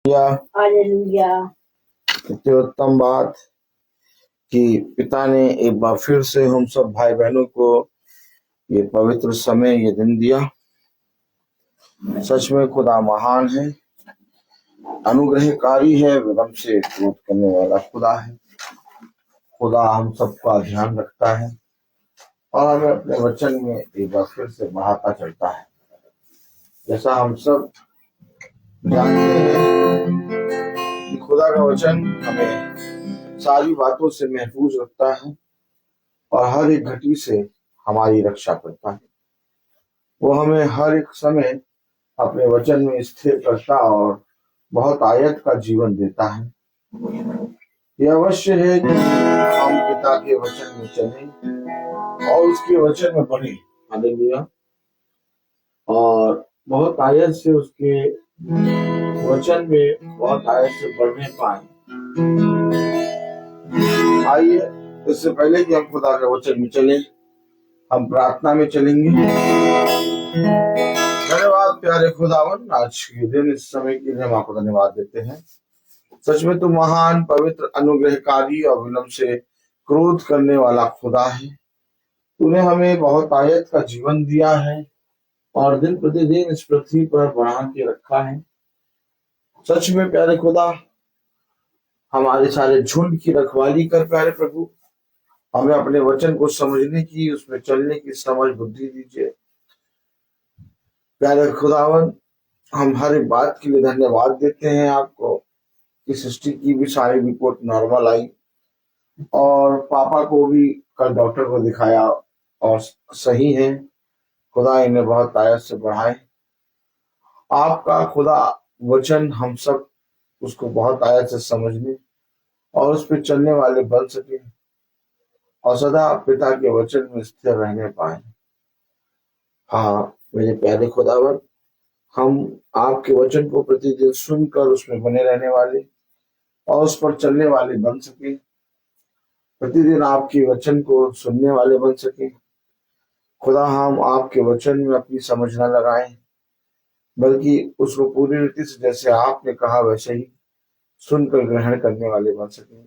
Hallelujah. इतनी उत्तम बात कि पिता ने एक बार फिर से हम सब भाई बहनों को ये पवित्र समय, ये दिन दिया। सच में खुदा महान है, अनुग्रहकारी है, विनम्र से क्रोध करने वाला खुदा है। खुदा हम सबका ध्यान रखता है और हमें अपने वचन में एक बार फिर से बढ़ाता चलता है। जैसा हम सब जानते हैं कि खुदा का वचन हमें सारी बातों से महफूज रखता है और हर एक घटी से हमारी रक्षा करता है। वो हमें हर एक समय अपने वचन में स्थिर करता और बहुत आयत का जीवन देता है। यह अवश्य है कि हम पिता के वचन में चलें और उसके वचन में बढ़े। हालेलुया। और बहुत आयत से उसके वचन में बहुत आयत से बढ़ने पाए। आइए, इससे पहले कि हम खुदा के वचन में चलें, हम प्रार्थना में चलेंगे। धन्यवाद प्यारे खुदावन, आज के दिन इस समय के लिए हम आपको धन्यवाद देते हैं। सच में तुम महान, पवित्र, अनुग्रहकारी और विनम्र से क्रोध करने वाला खुदा है। तूने हमें बहुत आयत का जीवन दिया है और दिन प्रतिदिन इस पृथ्वी पर बढ़ा के रखा है। सच में प्यारे खुदा, हमारे सारे झुंड की रखवाली कर प्यारे प्रभु। हमें अपने वचन को समझने की, उसमें चलने की समझ बुद्धि दीजिए प्यारे खुदावन। हम हर एक बात के लिए धन्यवाद देते हैं आपको कि सृष्टि की भी सारी रिपोर्ट नॉर्मल आई और पापा को भी कल डॉक्टर को दिखाया और सही है। खुदा इन्हें बहुत आयत से बढ़ाए। आपका खुदा वचन हम सब उसको बहुत आयत से समझने और उस पर चलने वाले बन सके और सदा पिता के वचन में स्थिर रहने पाए। हाँ मेरे प्यारे खुदावर, हम आपके वचन को प्रतिदिन सुनकर उसमें बने रहने वाले और उस पर चलने वाले बन सके। प्रतिदिन आपके वचन को सुनने वाले बन सके। खुदा, हम आपके वचन में अपनी समझ न लगाएं, बल्कि उसको पूरी रीति से जैसे आपने कहा वैसे ही सुनकर ग्रहण करने वाले बन सके।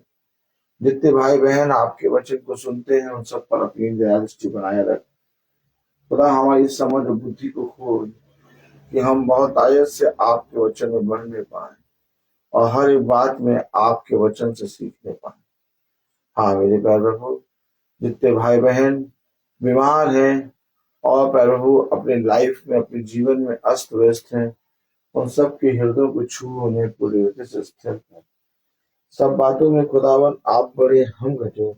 जितने भाई बहन आपके वचन को सुनते हैं, उन सब पर अपनी दया दृष्टि बनाए रख। खुदा, हमारी समझ और बुद्धि को खोल कि हम बहुत आयत से आपके वचन में बढ़ने पाए और हर एक बात में आपके वचन से सीखने पाए। हाँ मेरे प्यारे प्रभु, जितने भाई बहन बीमार हैं और प्रभु अपने लाइफ में, अपने जीवन में अस्त व्यस्त हैं, उन सब के हृदय को छू होने पूरी रीति से स्थिर कर। सब बातों में खुदावन आप बड़े, हम घटे।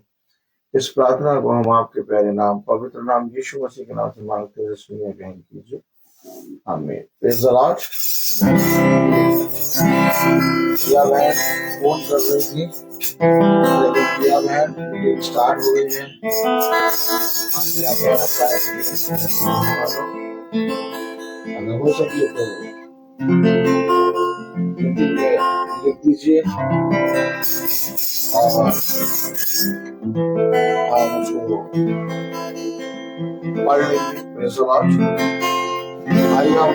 इस प्रार्थना को हम आपके प्यारे नाम, पवित्र नाम यीशु मसीह के नाम से मांगते हुए सुनिए, ग्रहण कीजिए। आमीन। Praise the lord. प्रिया बहन फोन कर रही थी, लेकिन प्रिया बहन मीटिंग स्टार्ट हो गई है। क्या कहना चाहेंगे? अगर हो सके तो मीटिंग में लिख दीजिए और हम उसको पढ़ लेंगे। Praise the Lord. आइए हम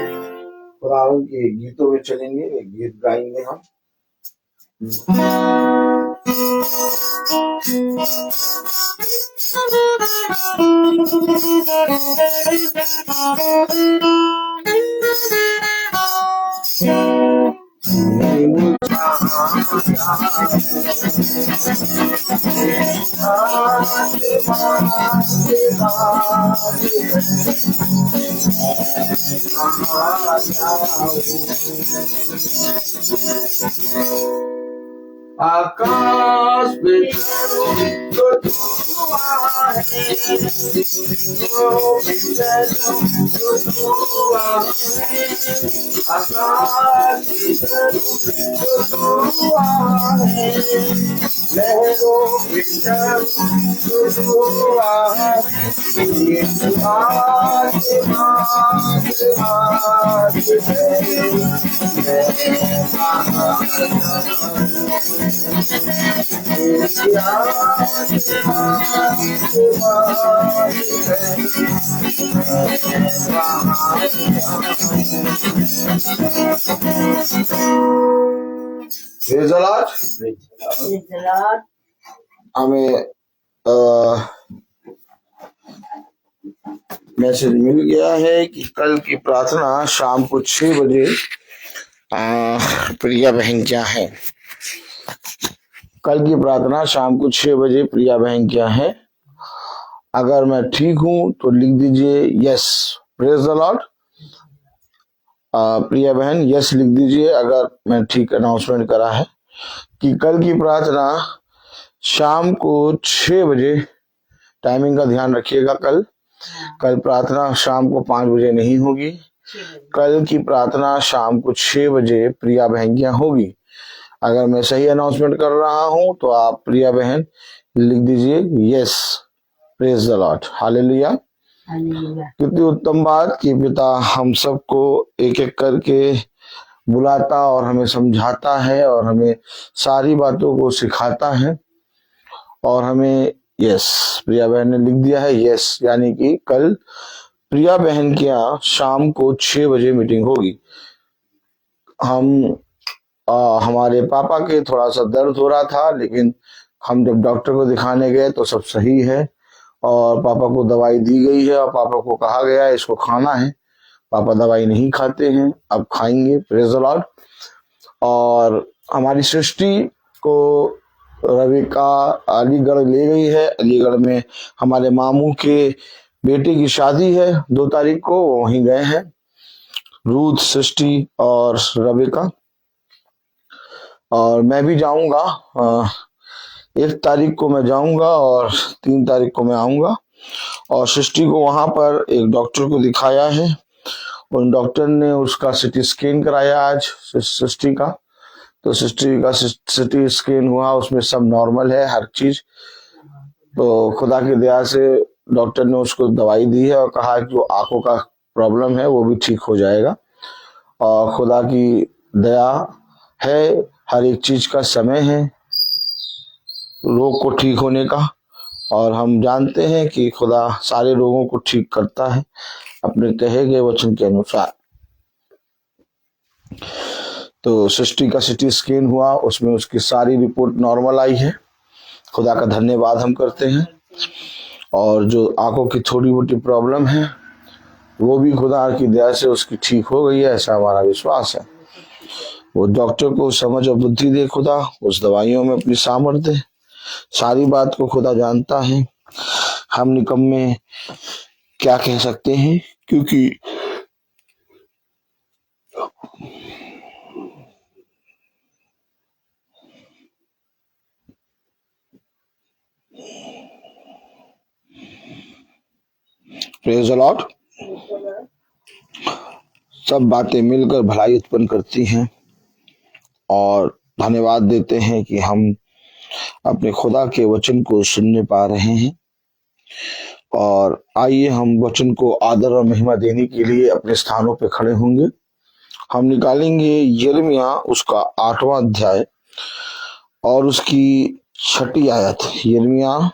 खुदा के गीतों में चलेंगे, एक गीत गाएंगे हम। आकाश में जो धुआं है, आकाश जो धुआं है, लहरों में जो धुआं है, ये प्रेज़ द लॉर्ड। हमें मैसेज मिल गया है कि कल की प्रार्थना शाम को 6 बजे प्रिया बहन क्या है। कल की प्रार्थना शाम को 6 बजे प्रिया बहन क्या है। अगर मैं ठीक हूं तो लिख दीजिए yes. Praise the lord. Priya बहन यस लिख दीजिए अगर मैं ठीक अनाउंसमेंट करा है कि कल की प्रार्थना शाम को 6 बजे। टाइमिंग का ध्यान रखिएगा। कल प्रार्थना शाम को 5 बजे नहीं होगी। कल की प्रार्थना शाम को 6 बजे प्रिया बहन क्या होगी। अगर मैं सही अनाउंसमेंट कर रहा हूं तो आप प्रिया बहन लिख दीजिए yes. Praise the Lord. Hallelujah. कितनी उत्तम बात कि पिता हम सबको एक एक करके बुलाता और हमें समझाता है और हमें सारी बातों को सिखाता है। और हमें यस प्रिया बहन ने लिख दिया है यस, यानी कि कल प्रिया बहन के यहाँ शाम को 6 बजे मीटिंग होगी। हमारे पापा के थोड़ा सा दर्द हो रहा था, लेकिन हम जब डॉक्टर को दिखाने गए तो सब सही है और पापा को दवाई दी गई है और पापा को कहा गया है इसको खाना है। पापा दवाई नहीं खाते हैं, अब खाएंगे। Praise the Lord. और हमारी सृष्टि को रविका अलीगढ़ ले गई है। अलीगढ़ में हमारे मामू के बेटे की शादी है 2 तारीख को, वो वहीं गए हैं। रूथ, सृष्टि और रविका। और मैं भी जाऊंगा। 1 तारीख को मैं जाऊंगा और 3 तारीख को मैं आऊंगा। और सृष्टि को वहां पर एक डॉक्टर को दिखाया है। उन डॉक्टर ने उसका सिटी स्कैन कराया आज सृष्टि का। तो सृष्टि का सिटी स्कैन हुआ, उसमें सब नॉर्मल है हर चीज। तो खुदा की दया से डॉक्टर ने उसको दवाई दी है और कहा कि जो आंखों का प्रॉब्लम है वो भी ठीक हो जाएगा। और खुदा की दया है, हर एक चीज का समय है रोग को ठीक होने का। और हम जानते हैं कि खुदा सारे रोगों को ठीक करता है अपने कहे गए वचन के अनुसार। तो सृष्टि का सिटी स्कैन हुआ, उसमें उसकी सारी रिपोर्ट नॉर्मल आई है। खुदा का धन्यवाद हम करते हैं। और जो आंखों की थोड़ी मोटी प्रॉब्लम है वो भी खुदा की दया से उसकी ठीक हो गई है, ऐसा हमारा विश्वास है। वो डॉक्टर को समझ और बुद्धि दे खुदा, उस दवाइयों में अपनी सामर्थ्य दे। सारी बात को खुदा जानता है, हम निकम्मे क्या कह सकते हैं, क्योंकि प्रेज द लॉर्ड। सब बातें मिलकर भलाई उत्पन्न करती हैं और धन्यवाद देते हैं कि हम अपने खुदा के वचन को सुनने पा रहे हैं। और आइए हम वचन को आदर और महिमा देने के लिए अपने स्थानों पे खड़े होंगे। हम निकालेंगे यिर्मयाह उसका 8वां अध्याय और उसकी 6ठी आयत। यिर्मयाह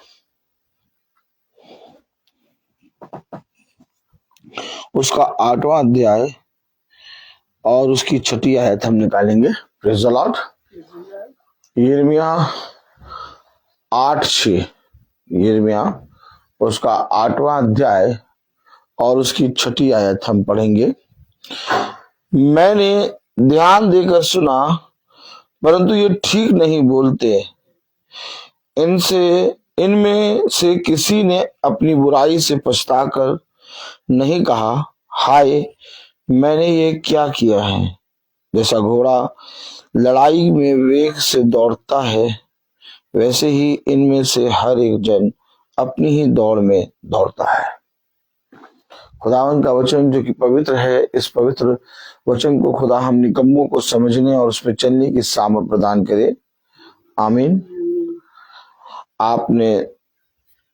उसका 8वां अध्याय और उसकी 6ठी आयत हम निकालेंगे। Praise the Lord. यिर्मयाह 8:6। यिर्मयाह उसका 8वां अध्याय और उसकी 6ठी आयत हम पढ़ेंगे। मैंने ध्यान देकर सुना परंतु ये ठीक नहीं बोलते। इनमें से किसी ने अपनी बुराई से पछताकर नहीं कहा, हाय मैंने ये क्या किया है। जैसा घोड़ा लड़ाई में वेग से दौड़ता है, वैसे ही इनमें से हर एक जन अपनी ही दौड़ में दौड़ता है। खुदावन का वचन जो कि पवित्र है, इस पवित्र वचन को खुदा हम निकम्मों को समझने और उस पर चलने की सामर्थ प्रदान करे। आमीन। आपने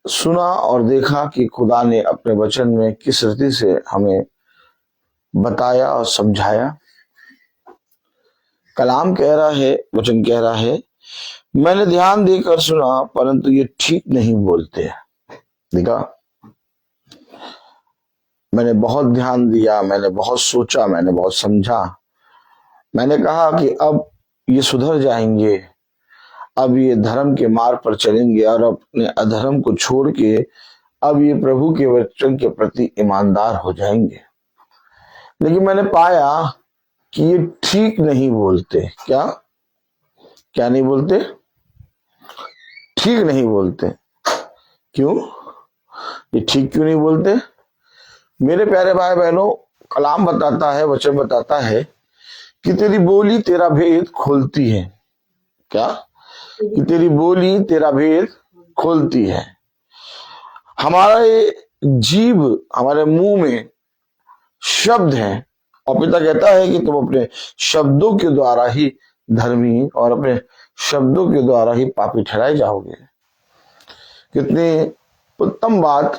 सुना और देखा कि खुदा ने अपने वचन में किस रीति से हमें बताया और समझाया। कलाम कह रहा है, वचन कह रहा है, मैंने ध्यान देकर सुना परंतु ये ठीक नहीं बोलते। देखा, मैंने बहुत ध्यान दिया, मैंने बहुत सोचा, मैंने बहुत समझा। मैंने कहा कि अब ये सुधर जाएंगे, अब ये धर्म के मार्ग पर चलेंगे और अपने अधर्म को छोड़ के अब ये प्रभु के वचन के प्रति ईमानदार हो जाएंगे। लेकिन मैंने पाया कि ये ठीक नहीं बोलते। क्या क्या नहीं बोलते? ठीक नहीं बोलते। क्यों? ये ठीक क्यों नहीं बोलते? मेरे प्यारे भाई बहनों, कलाम बताता है, वचन बताता है कि तेरी बोली तेरा भेद खोलती है। क्या? कि तेरी बोली तेरा भेद खोलती है। हमारा ये जीव, हमारे मुंह में शब्द है और पिता कहता है कि तुम अपने शब्दों के द्वारा ही धर्मी और अपने शब्दों के द्वारा ही पापी ठहराए जाओगे। कितनी उत्तम बात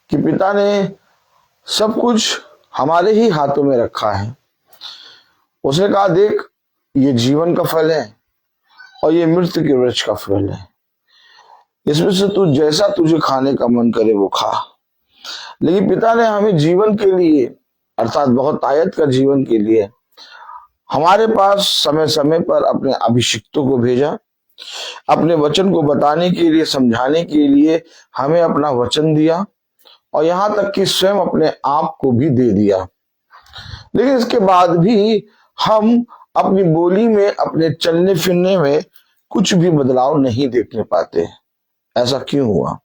कि पिता ने सब कुछ हमारे ही हाथों में रखा है। उसने कहा, देख, ये जीवन का फल है और ये मृत्यु के वृक्ष का फल है, इसमें से तू जैसा तुझे खाने का मन करे वो खा। लेकिन पिता ने हमें जीवन के लिए, अर्थात बहुत आयत का जीवन के लिए हमारे पास समय समय पर अपने अभिषिक्तों को भेजा, अपने वचन को बताने के लिए, समझाने के लिए हमें अपना वचन दिया और यहां तक कि स्वयं अपने आप को भी दे दिया। लेकिन इसके बाद भी हम अपनी बोली में, अपने चलने फिरने में कुछ भी बदलाव नहीं देखने पाते। ऐसा क्यों हुआ?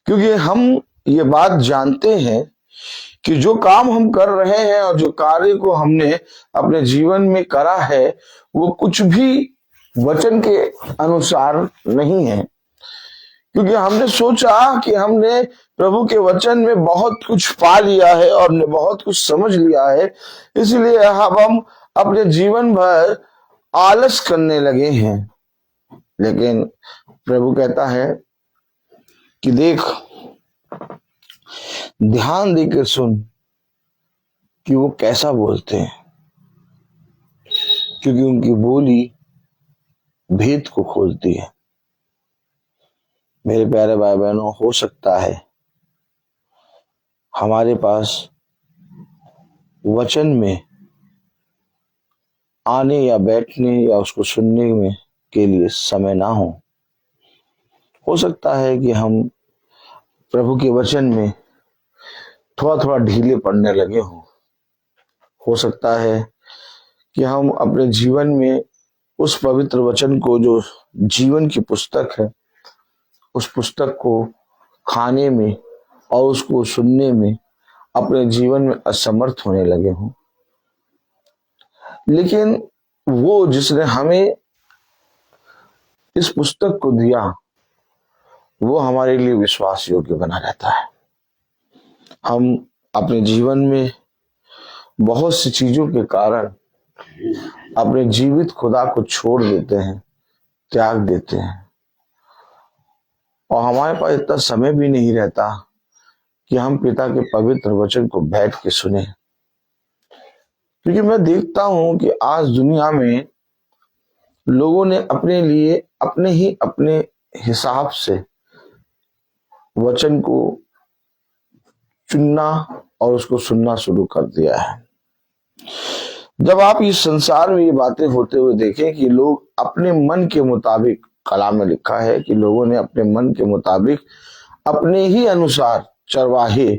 क्योंकि हम ये बात जानते हैं कि जो काम हम कर रहे हैं और जो कार्य को हमने अपने जीवन में करा है वो कुछ भी वचन के अनुसार नहीं है। क्योंकि हमने सोचा कि हमने प्रभु के वचन में बहुत कुछ पा लिया है और ने बहुत कुछ समझ लिया है, इसलिए अब हम अपने जीवन भर आलस करने लगे हैं। लेकिन प्रभु कहता है कि देख, ध्यान देकर सुन कि वो कैसा बोलते हैं, क्योंकि उनकी बोली भेद को खोलती है। मेरे प्यारे भाई बहनों, हो सकता है हमारे पास वचन में आने या बैठने या उसको सुनने में के लिए समय ना हो सकता है कि हम प्रभु के वचन में थोड़ा थोड़ा ढीले पड़ने लगे हो सकता है कि हम अपने जीवन में उस पवित्र वचन को, जो जीवन की पुस्तक है, उस पुस्तक को खाने में और उसको सुनने में अपने जीवन में असमर्थ होने लगे हों। लेकिन वो जिसने हमें इस पुस्तक को दिया वो हमारे लिए विश्वास योग्य बना रहता है। हम अपने जीवन में बहुत सी चीजों के कारण अपने जीवित खुदा को छोड़ देते हैं, त्याग देते हैं, और हमारे पास इतना समय भी नहीं रहता कि हम पिता के पवित्र वचन को बैठ के सुने। क्योंकि मैं देखता हूं कि आज दुनिया में लोगों ने अपने लिए अपने हिसाब से वचन को चुनना और उसको सुनना शुरू कर दिया है। जब आप इस संसार में ये बातें होते हुए देखें कि लोग अपने मन के मुताबिक, कलाम में लिखा है कि लोगों ने अपने मन के मुताबिक अपने ही अनुसार चरवाहे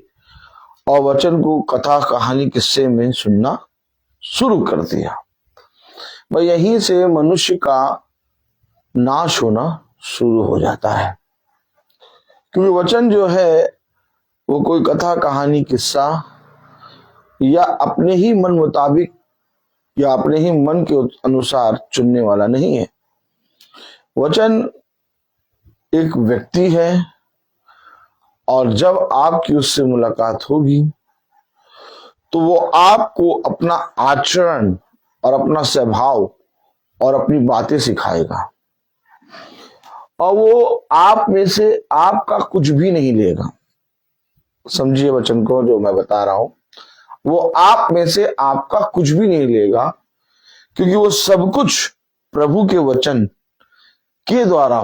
और वचन को कथा कहानी किस्से में सुनना शुरू कर दिया, वह यहीं से मनुष्य का नाश होना शुरू हो जाता है। क्योंकि वचन जो है वो कोई कथा कहानी किस्सा या अपने ही मन मुताबिक या अपने ही मन के अनुसार चुनने वाला नहीं है। वचन एक व्यक्ति है और जब आपकी उससे मुलाकात होगी तो वो आपको अपना आचरण और अपना स्वभाव और अपनी बातें सिखाएगा, और वो आप में से आपका कुछ भी नहीं लेगा। समझिए वचन को जो मैं बता रहा हूं, वो आप में से आपका कुछ भी नहीं लेगा, क्योंकि वो सब कुछ प्रभु के वचन के द्वारा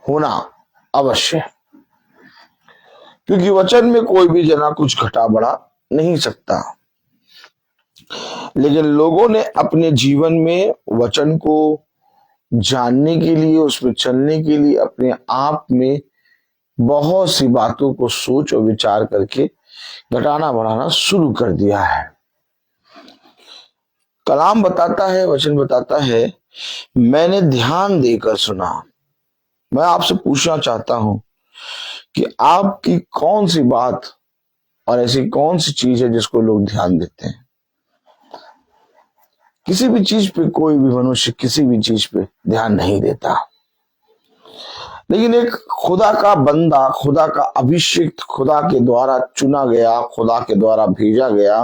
होना अवश्य है। क्योंकि वचन में कोई भी जना कुछ घटा बढ़ा नहीं सकता। लेकिन लोगों ने अपने जीवन में वचन को जानने के लिए, उसमें चलने के लिए अपने आप में बहुत सी बातों को सोच और विचार करके घटाना बढ़ाना शुरू कर दिया है। कलाम बताता है, वचन बताता है, मैंने ध्यान देकर सुना। मैं आपसे पूछना चाहता हूं कि आपकी कौन सी बात और ऐसी कौन सी चीज है जिसको लोग ध्यान देते हैं? किसी भी चीज पे कोई भी मनुष्य किसी भी चीज पे ध्यान नहीं देता, लेकिन एक खुदा का बंदा, खुदा का अभिषिक्त, खुदा के द्वारा चुना गया, खुदा के द्वारा भेजा गया,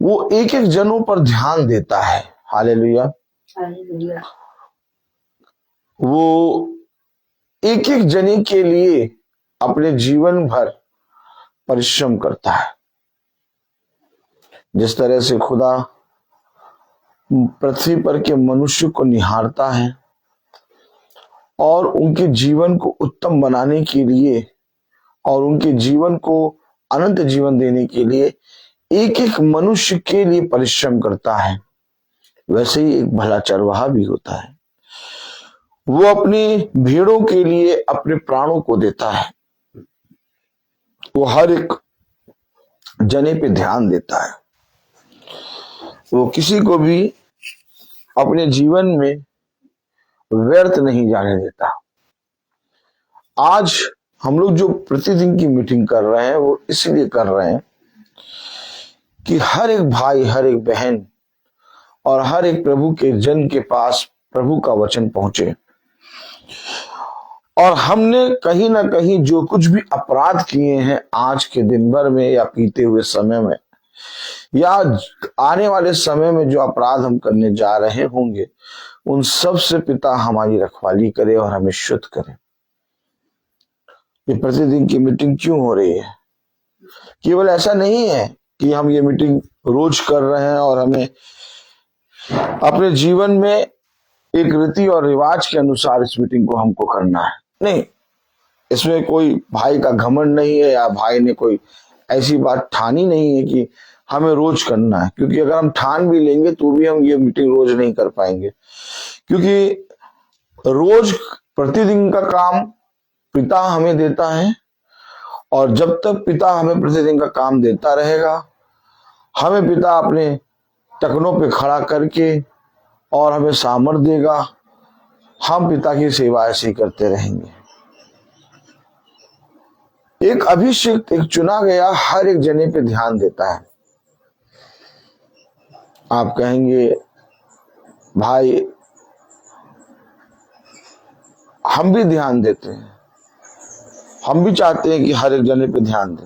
वो एक एक जनों पर ध्यान देता है। हालेलुया। हालेलुया। वो एक एक जने के लिए अपने जीवन भर परिश्रम करता है। जिस तरह से खुदा पृथ्वी पर के मनुष्य को निहारता है और उनके जीवन को उत्तम बनाने के लिए और उनके जीवन को अनंत जीवन देने के लिए एक एक मनुष्य के लिए परिश्रम करता है, वैसे ही एक भला चरवाहा भी होता है। वो अपनी भेड़ों के लिए अपने प्राणों को देता है। वो हर एक जने पे ध्यान देता है। वो किसी को भी अपने जीवन में व्यर्थ नहीं जाने देता। आज हम लोग जो प्रतिदिन की मीटिंग कर रहे हैं वो इसलिए कर रहे हैं कि हर एक भाई, हर एक बहन और हर एक प्रभु के जन के पास प्रभु का वचन पहुंचे। और हमने कहीं ना कहीं जो कुछ भी अपराध किए हैं आज के दिन भर में या बीते हुए समय में या आने वाले समय में जो अपराध हम करने जा रहे होंगे, उन सब से पिता हमारी रखवाली करे और हमें शुद्ध करे। ये प्रतिदिन की मीटिंग क्यों हो रही है? केवल ऐसा नहीं है कि हम ये मीटिंग रोज कर रहे हैं और हमें अपने जीवन में एक रीति और रिवाज के अनुसार इस मीटिंग को हमको करना है। नहीं, इसमें कोई भाई का घमंड नहीं है या भाई ने कोई ऐसी बात ठानी नहीं है कि हमें रोज करना है, क्योंकि अगर हम ठान भी लेंगे तो भी हम ये मीटिंग रोज नहीं कर पाएंगे, क्योंकि रोज प्रतिदिन का काम पिता हमें देता है। और जब तक पिता हमें प्रतिदिन का काम देता रहेगा, हमें पिता अपने टखनों पे खड़ा करके और हमें सामर्थ देगा, हम पिता की सेवा ऐसे ही करते रहेंगे। एक अभिषेक, एक चुना गया हर एक जने पे ध्यान देता है। आप कहेंगे भाई हम भी ध्यान देते हैं, हम भी चाहते हैं कि हर एक जने पे ध्यान दें।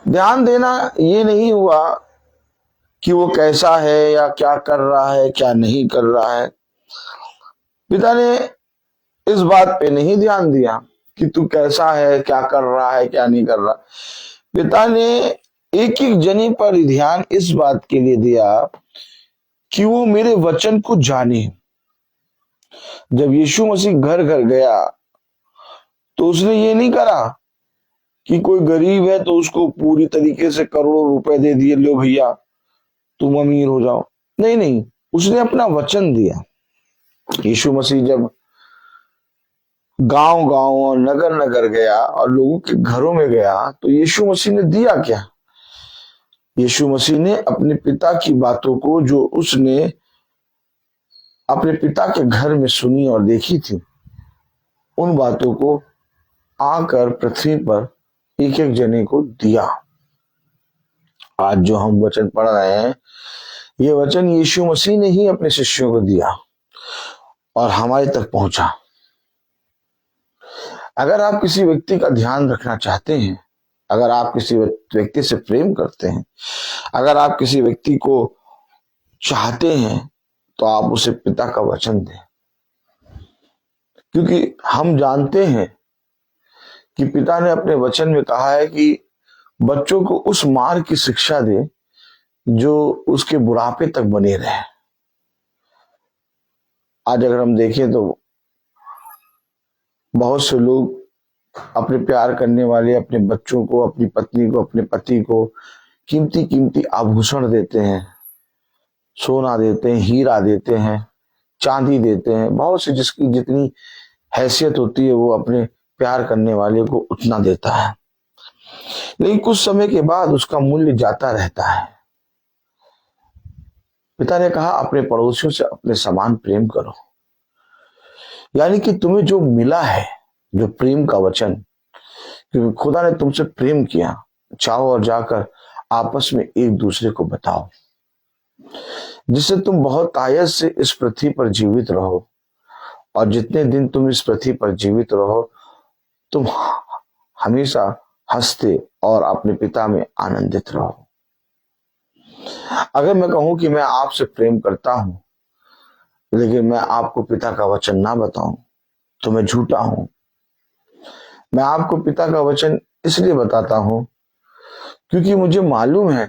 ध्यान देना ये नहीं हुआ कि वो कैसा है या क्या कर रहा है, क्या नहीं कर रहा है। पिता ने इस बात पे नहीं ध्यान दिया कि तू कैसा है, क्या कर रहा है, क्या नहीं कर रहा। पिता ने एक एक जने पर ध्यान इस बात के लिए दिया कि वो मेरे वचन को जाने। जब यीशु मसीह घर घर गया तो उसने ये नहीं करा कि कोई गरीब है तो उसको पूरी तरीके से करोड़ों रुपए दे दिए, लो भैया तुम अमीर हो जाओ। नहीं नहीं, उसने अपना वचन दिया। यीशु मसीह जब गांव गांव और नगर नगर गया और लोगों के घरों में गया तो यीशु मसीह ने दिया क्या? यीशु मसीह ने अपने पिता की बातों को, जो उसने अपने पिता के घर में सुनी और देखी थी, उन बातों को आकर पृथ्वी पर एक एक जने को दिया। आज जो हम वचन पढ़ रहे हैं, ये वचन यीशु मसीह ने ही अपने शिष्यों को दिया और हमारे तक पहुंचा। अगर आप किसी व्यक्ति का ध्यान रखना चाहते हैं, अगर आप किसी व्यक्ति से प्रेम करते हैं, अगर आप किसी व्यक्ति को चाहते हैं, तो आप उसे पिता का वचन दें। क्योंकि हम जानते हैं कि पिता ने अपने वचन में कहा है कि बच्चों को उस मार्ग की शिक्षा दे जो उसके बुढ़ापे तक बने रहे। आज अगर हम देखें तो बहुत से लोग अपने प्यार करने वाले अपने बच्चों को, अपनी पत्नी को, अपने पति को कीमती कीमती आभूषण देते हैं, सोना देते हैं, हीरा देते हैं, चांदी देते हैं, बहुत सी जिसकी जितनी हैसियत होती है वो अपने प्यार करने वाले को उतना देता है। लेकिन कुछ समय के बाद उसका मूल्य जाता रहता है। पिता ने कहा अपने पड़ोसियों से अपने समान प्रेम करो। यानी कि तुम्हें जो मिला है, जो प्रेम का वचन, क्योंकि खुदा ने तुमसे प्रेम किया, चाहो और जाकर आपस में एक दूसरे को बताओ, जिससे तुम बहुत आयत से इस पृथ्वी पर जीवित रहो। और जितने दिन तुम इस पृथ्वी पर जीवित रहो, तुम हमेशा हंसते और अपने पिता में आनंदित रहो। अगर मैं कहूं कि मैं आपसे प्रेम करता हूं, लेकिन मैं आपको पिता का वचन ना बताऊं, तो मैं झूठा हूं। मैं आपको पिता का वचन इसलिए बताता हूं क्योंकि मुझे मालूम है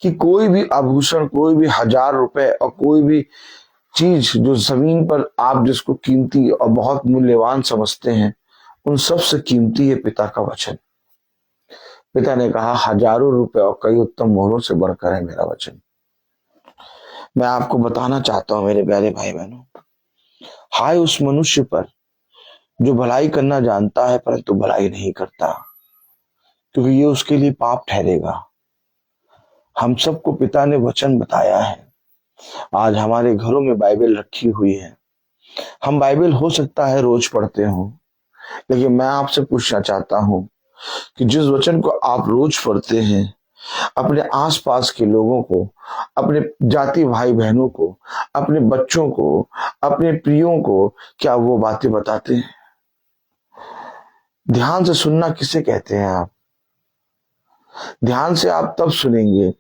कि कोई भी आभूषण, कोई भी 1000 रुपए और कोई भी चीज जो जमीन पर आप जिसको कीमती और बहुत मूल्यवान समझते हैं, उन सबसे कीमती है पिता का वचन। पिता ने कहा 1000 रुपए और कई उत्तम मोहरों से बढ़कर है मेरा वचन। मैं आपको बताना चाहता हूं मेरे प्यारे भाई बहनों, हाय उस मनुष्य पर जो भलाई करना जानता है परंतु भलाई नहीं करता, क्योंकि ये उसके लिए पाप ठहरेगा। हम सबको पिता ने वचन बताया है। आज हमारे घरों में बाइबल रखी हुई है। हम बाइबल हो सकता है रोज पढ़ते हो, लेकिन मैं आपसे पूछना चाहता हूं कि जिस वचन को आप रोज पढ़ते हैं, अपने आसपास के लोगों को, अपने जाति भाई बहनों को, अपने बच्चों को, अपने प्रियों को क्या वो बातें बताते हैं? ध्यान से सुनना किसे कहते हैं आप? ध्यान से आप तब सुनेंगे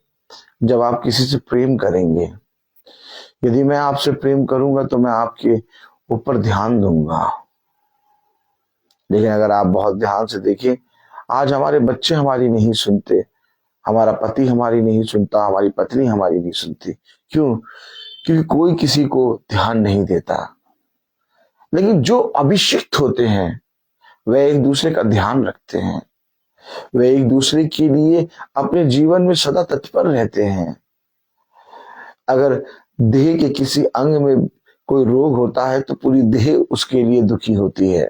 जब आप किसी से प्रेम करेंगे। यदि मैं आपसे प्रेम करूंगा तो मैं आपके ऊपर ध्यान दूंगा। लेकिन अगर आप बहुत ध्यान से देखें, आज हमारे बच्चे हमारी नहीं सुनते, हमारा पति हमारी नहीं सुनता, हमारी पत्नी हमारी नहीं सुनती। क्यों? क्योंकि कोई किसी को ध्यान नहीं देता। लेकिन जो अभिषिक्त होते हैं वे एक दूसरे का ध्यान रखते हैं, वे एक दूसरे के लिए अपने जीवन में सदा तत्पर रहते हैं। अगर देह के किसी अंग में कोई रोग होता है तो पूरी देह उसके लिए दुखी होती है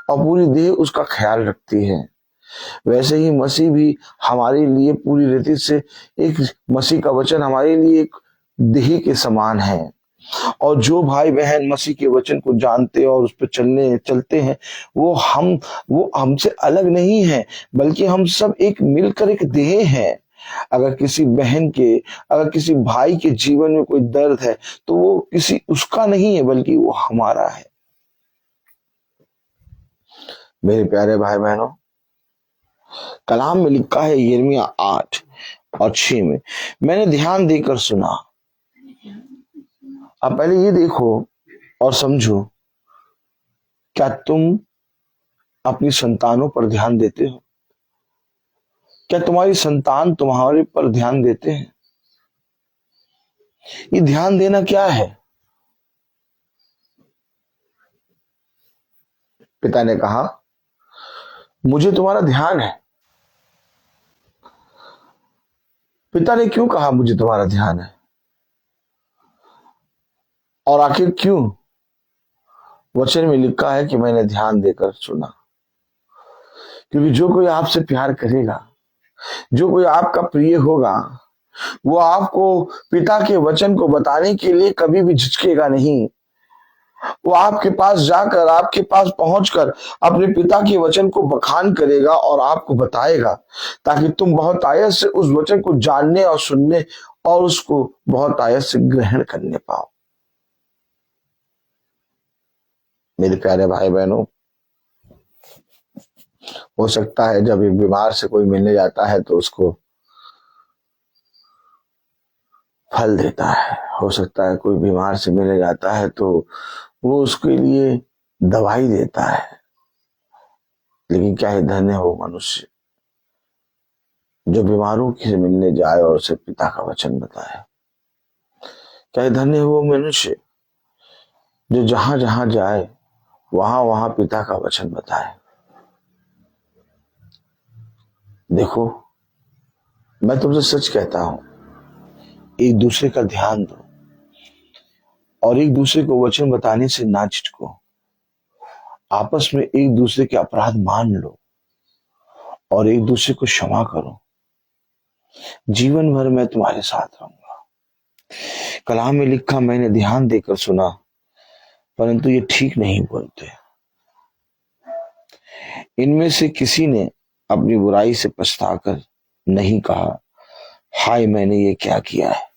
और पूरी देह उसका ख्याल रखती है। वैसे ही मसीह भी हमारे लिए पूरी रीति से, एक मसीह का वचन हमारे लिए एक देह के समान है। और जो भाई बहन मसीह के वचन को जानते और उस पर चलते हैं, वो हमसे अलग नहीं है, बल्कि हम सब एक मिलकर एक देह है। अगर किसी बहन के, अगर किसी भाई के जीवन में कोई दर्द है तो वो किसी उसका नहीं है, बल्कि वो हमारा है। मेरे प्यारे भाई बहनों, कलाम में लिखा है यिर्मयाह 8:6 में, मैंने ध्यान देकर सुना। अब पहले ये देखो और समझो, क्या तुम अपनी संतानों पर ध्यान देते हो? क्या तुम्हारी संतान तुम्हारे पर ध्यान देते हैं? ये ध्यान देना क्या है? पिता ने कहा मुझे तुम्हारा ध्यान है। पिता ने क्यों कहा मुझे तुम्हारा ध्यान है? और आखिर क्यों? वचन में लिखा है कि मैंने ध्यान देकर सुना। क्योंकि जो कोई आपसे प्यार करेगा, जो कोई आपका प्रिय होगा, वो आपको पिता के वचन को बताने के लिए कभी भी झिझकेगा नहीं। वो आपके पास जाकर, आपके पास पहुंचकर अपने पिता के वचन को बखान करेगा और आपको बताएगा, ताकि तुम बहुत आयत से उस वचन को जानने और सुनने और उसको बहुत आयत से ग्रहण करने पाओ। मेरे प्यारे भाई बहनों, हो सकता है जब एक बीमार से कोई मिलने जाता है तो उसको फल देता है। हो सकता है कोई बीमार से मिलने जाता है तो वो उसके लिए दवाई देता है। लेकिन क्या ही धन्य हो मनुष्य जो बीमारों से मिलने जाए और उसे पिता का वचन बताए। क्या ही धन्य हो वो मनुष्य जो जहां जहां जाए वहां वहां पिता का वचन बताए। देखो, मैं तुमसे सच कहता हूं, एक दूसरे का ध्यान दो और एक दूसरे को वचन बताने से ना झिझको। आपस में एक दूसरे के अपराध मान लो और एक दूसरे को क्षमा करो। जीवन भर मैं तुम्हारे साथ रहूंगा। कलाम में लिखा मैंने ध्यान देकर सुना, परंतु ये ठीक नहीं बोलते। इनमें से किसी ने अपनी बुराई से पछताकर नहीं कहा, हाय मैंने ये क्या किया है।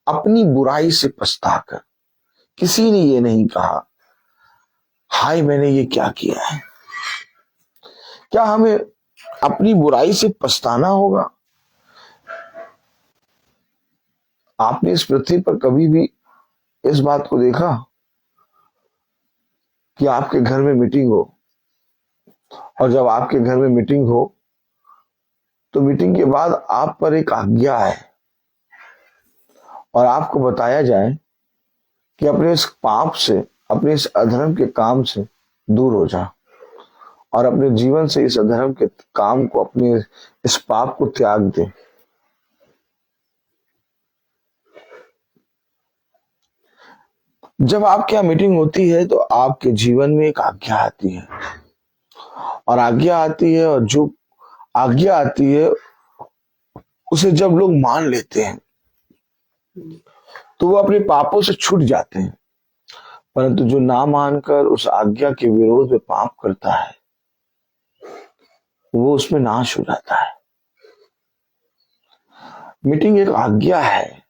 अपनी बुराई से पछताकर किसी ने ये नहीं कहा, हाय मैंने ये क्या किया है। क्या हमें अपनी बुराई से पछताना होगा? आपने इस पृथ्वी पर कभी भी इस बात को देखा कि आपके घर में मीटिंग हो और जब आपके घर में मीटिंग हो तो मीटिंग के बाद आप पर एक आज्ञा है और आपको बताया जाए कि अपने इस पाप से, अपने इस अधर्म के काम से दूर हो जा और अपने जीवन से इस अधर्म के काम को, अपने इस पाप को त्याग दे। जब आपके यहाँ मीटिंग होती है तो आपके जीवन में एक आज्ञा आती है और आज्ञा आती है और जो आज्ञा आती है उसे जब लोग मान लेते हैं तो वो अपने पापों से छूट जाते हैं। परंतु जो ना मानकर उस आज्ञा के विरोध में पाप करता है वो उसमें नाश हो जाता है। मीटिंग एक आज्ञा है।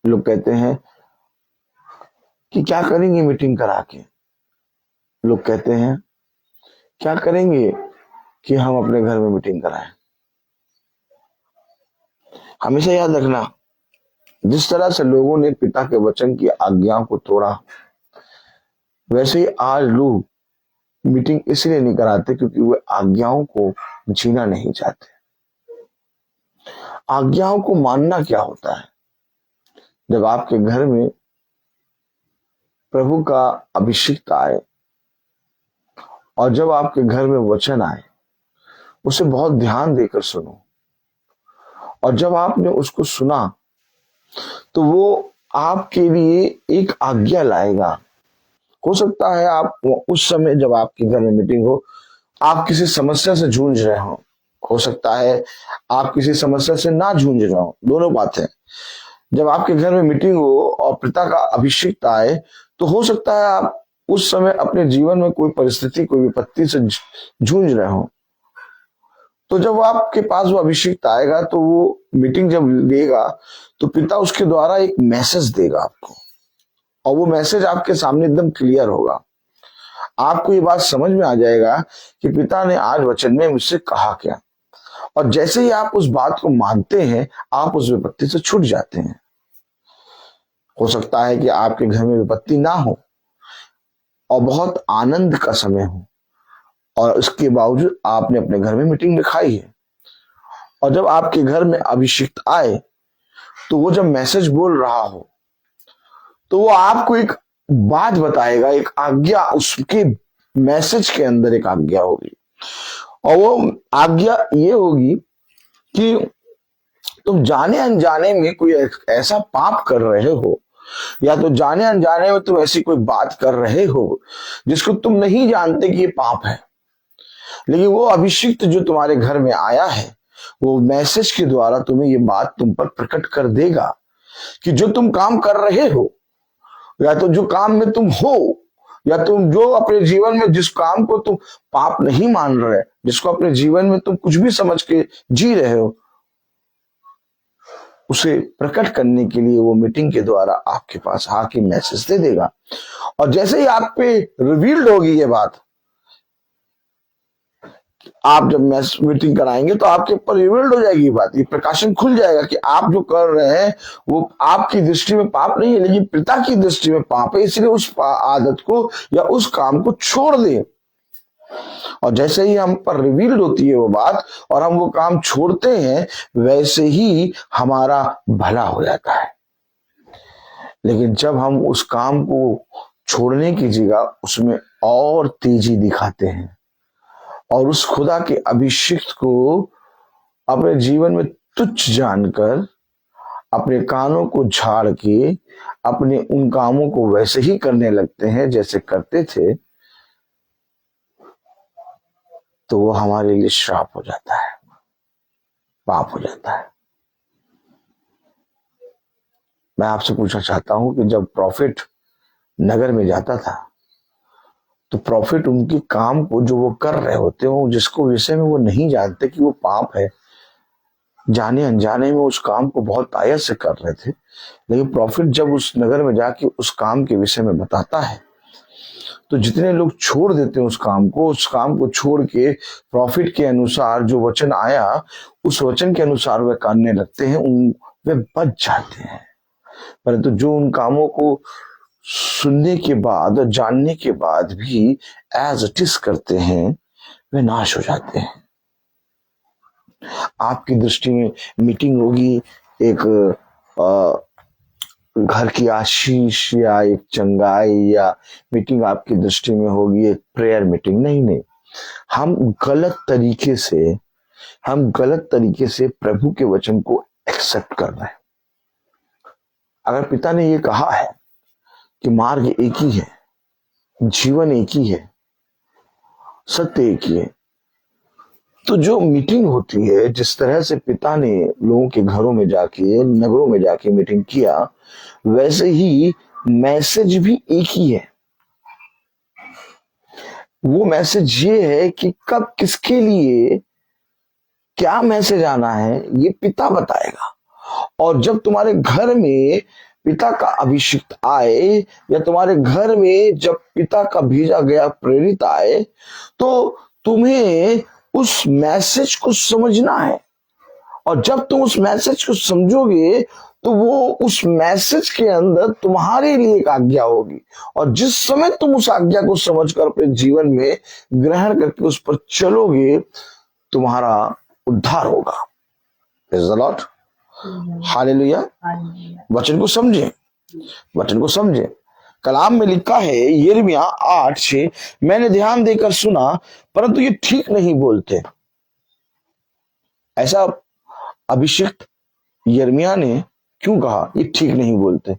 लोग कहते हैं कि क्या करेंगे मीटिंग करा के। लोग कहते हैं क्या करेंगे कि हम अपने घर में मीटिंग कराएं। हमेशा याद रखना, जिस तरह से लोगों ने पिता के वचन की आज्ञाओं को तोड़ा, वैसे ही आज लोग मीटिंग इसलिए नहीं कराते क्योंकि वे आज्ञाओं को जीना नहीं चाहते। आज्ञाओं को मानना क्या होता है? जब आपके घर में प्रभु का अभिषेक आए और जब आपके घर में वचन आए, उसे बहुत ध्यान देकर सुनो और जब आपने उसको सुना तो वो आपके लिए एक आज्ञा लाएगा। हो सकता है आप उस समय जब आपके घर में मीटिंग हो, आप किसी समस्या से जूझ रहे हो सकता है आप किसी समस्या से ना जूझ रहे हो, दोनों बातें। जब आपके घर में मीटिंग हो और पिता का अभिषेक आए तो हो सकता है आप उस समय अपने जीवन में कोई परिस्थिति, कोई विपत्ति से जूझ रहे हो। तो जब आपके पास वो अभिषेक आएगा तो वो मीटिंग जब लेगा तो पिता उसके द्वारा एक मैसेज देगा आपको और वो मैसेज आपके सामने एकदम क्लियर होगा। आपको ये बात समझ में आ जाएगा कि पिता ने आज वचन में मुझसे कहा क्या, और जैसे ही आप उस बात को मानते हैं आप उस विपत्ति से छूट जाते हैं। हो सकता है कि आपके घर में विपत्ति ना हो और बहुत आनंद का समय हो और इसके बावजूद आपने अपने घर में मीटिंग रखाई है और जब आपके घर में अभिषेक आए तो वो जब मैसेज बोल रहा हो तो वो आपको एक बात बताएगा, एक आज्ञा, उसके मैसेज के अंदर एक आज्ञा होगी और वो आज्ञा ये होगी कि तुम जाने अनजाने में कोई ऐसा पाप कर रहे हो या तो जाने अनजाने में तुम ऐसी कोई बात कर रहे हो जिसको तुम नहीं जानते कि ये पाप है, लेकिन वो अभिषिक्त जो तुम्हारे घर में आया है वो मैसेज के द्वारा तुम्हें ये बात तुम पर प्रकट कर देगा कि जो तुम काम कर रहे हो या तो जो काम में तुम हो या तुम जो अपने जीवन में जिस काम को तुम पाप नहीं मान रहे, जिसको अपने जीवन में तुम कुछ भी समझ के जी रहे हो, उसे प्रकट करने के लिए वो मीटिंग के द्वारा आपके पास आके मैसेज दे देगा। और जैसे ही आप पे रिवील्ड होगी ये बात, आप जब मीटिंग कराएंगे तो आपके ऊपर रिवील्ड हो जाएगी बात, ये प्रकाशन खुल जाएगा कि आप जो कर रहे हैं वो आपकी दृष्टि में पाप नहीं है लेकिन पिता की दृष्टि में पाप है, इसलिए उस आदत को या उस काम को छोड़ दें। और जैसे ही हम पर रिवील्ड होती है वो बात और हम वो काम छोड़ते हैं, वैसे ही हमारा भला हो जाता है। लेकिन जब हम उस काम को छोड़ने की जगह उसमें और तेजी दिखाते हैं और उस खुदा के अभिषिक्त को अपने जीवन में तुच्छ जानकर अपने कानों को झाड़ के अपने उन कामों को वैसे ही करने लगते हैं जैसे करते थे, तो वो हमारे लिए श्राप हो जाता है, पाप हो जाता है। मैं आपसे पूछना चाहता हूं कि जब प्रॉफिट नगर में जाता था तो प्रॉफिट उनके काम को जो वो कर रहे होते हो, जिसको विषय में वो नहीं जानते कि वो पाप है, जाने अनजाने में उस काम को बहुत आयत से कर रहे थे, लेकिन प्रॉफिट जब उस नगर में जाके उस काम के विषय में बताता है तो जितने लोग छोड़ देते हैं उस काम को छोड़ के प्रॉफिट के अनुसार जो वचन आया उस वचन के अनुसार वे करने लगते हैं, वे बच जाते हैं। परंतु जो उन कामों को सुनने के बाद और जानने के बाद भी एज इट इज करते हैं, वे नाश हो जाते हैं। आपकी दृष्टि में मीटिंग होगी एक घर की आशीष या एक चंगाई, या मीटिंग आपकी दृष्टि में होगी एक प्रेयर मीटिंग, नहीं, हम गलत तरीके से प्रभु के वचन को एक्सेप्ट कर रहे हैं। अगर पिता ने ये कहा है कि मार्ग एक ही है, जीवन एक ही है, सत्य एक ही है, तो जो मीटिंग होती है, जिस तरह से पिता ने लोगों के घरों में जाके, नगरों में जाके मीटिंग किया, वैसे ही मैसेज भी एक ही है। वो मैसेज ये है कि कब किसके लिए क्या मैसेज आना है ये पिता बताएगा। और जब तुम्हारे घर में पिता का अभिषिक्त आए या तुम्हारे घर में जब पिता का भेजा गया प्रेरित आए, तो तुम्हें उस मैसेज को समझना है। और जब तुम उस मैसेज को समझोगे तो वो उस मैसेज के अंदर तुम्हारे लिए एक आज्ञा होगी, और जिस समय तुम उस आज्ञा को समझकर अपने जीवन में ग्रहण करके उस पर चलोगे, तुम्हारा उद्धार होगा। Praise the Lord, hallelujah. वचन को समझे। कलाम में लिखा है यिर्मयाह 8:6, मैंने ध्यान देकर सुना परंतु ये ठीक नहीं बोलते। ऐसा अभिषिक्त यिर्मयाह ने क्यों कहा ये ठीक नहीं बोलते?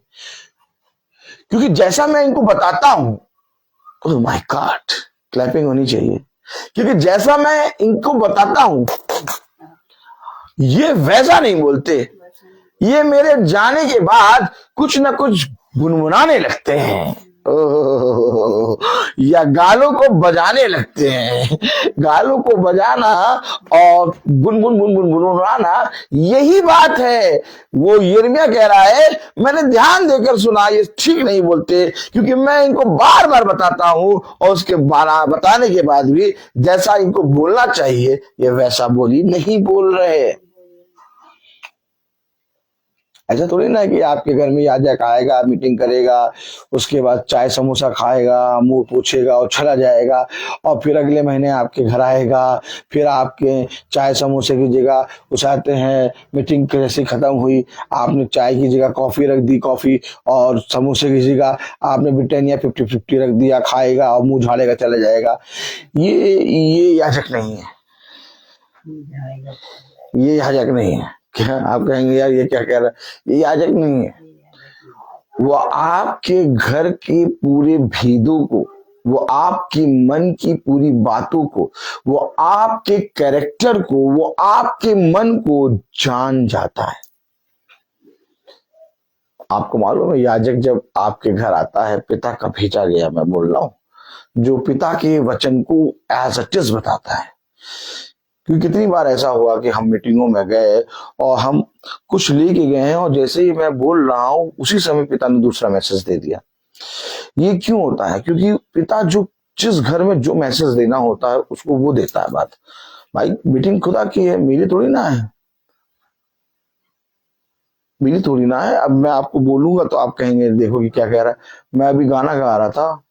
क्योंकि जैसा मैं इनको बताता हूं, ओह माय गॉड, क्लैपिंग होनी चाहिए, क्योंकि जैसा मैं इनको बताता हूं ये वैसा नहीं बोलते। ये मेरे जाने के बाद कुछ ना कुछ गुनगुनाने लगते हैं, या गालों को बजाने लगते हैं। गालों को बजाना और गुनगुनाना यही बात है। वो यिर्मयाह कह रहा है मैंने ध्यान देकर सुना, ये ठीक नहीं बोलते, क्योंकि मैं इनको बार बार बताता हूं और उसके बताने के बाद भी जैसा इनको बोलना चाहिए ये वैसा बोली नहीं बोल रहे। ऐसा थोड़ी ना कि आपके घर में याजक आएगा, मीटिंग करेगा, उसके बाद चाय समोसा खाएगा, मुंह पूछेगा और चला जाएगा, और फिर अगले महीने आपके घर आएगा, फिर आपके चाय समोसे की जगह उछाते हैं। मीटिंग कैसे खत्म हुई, आपने चाय की जगह कॉफी रख दी, कॉफी और समोसे की जगह आपने ब्रिटानिया 50-50 रख दिया, खाएगा और मुंह झाड़ेगा चला जाएगा। ये याजक नहीं है, ये याजक नहीं है। क्या आप कहेंगे यार ये क्या कह रहा है? ये याजक नहीं है। वो आपके घर के पूरे भेदों को, वो आपकी मन की पूरी बातों को, वो आपके कैरेक्टर को, वो आपके मन को जान जाता है। आपको मालूम है याजक जब आपके घर आता है, पिता का भेजा गया, मैं बोल रहा हूं, जो पिता के वचन को एज इट इज बताता है। क्योंकि कितनी बार ऐसा हुआ कि हम मीटिंगों में गए और हम कुछ लेके गए हैं और जैसे ही मैं बोल रहा हूं उसी समय पिता ने दूसरा मैसेज दे दिया। ये क्यों होता है? क्योंकि पिता जो जिस घर में जो मैसेज देना होता है उसको वो देता है। बात भाई मीटिंग खुदा की है, मेरी थोड़ी ना है, मेरी थोड़ी ना है। अब मैं आपको बोलूंगा तो आप कहेंगे देखो कि क्या कह रहा है। मैं अभी गाना गा रहा था,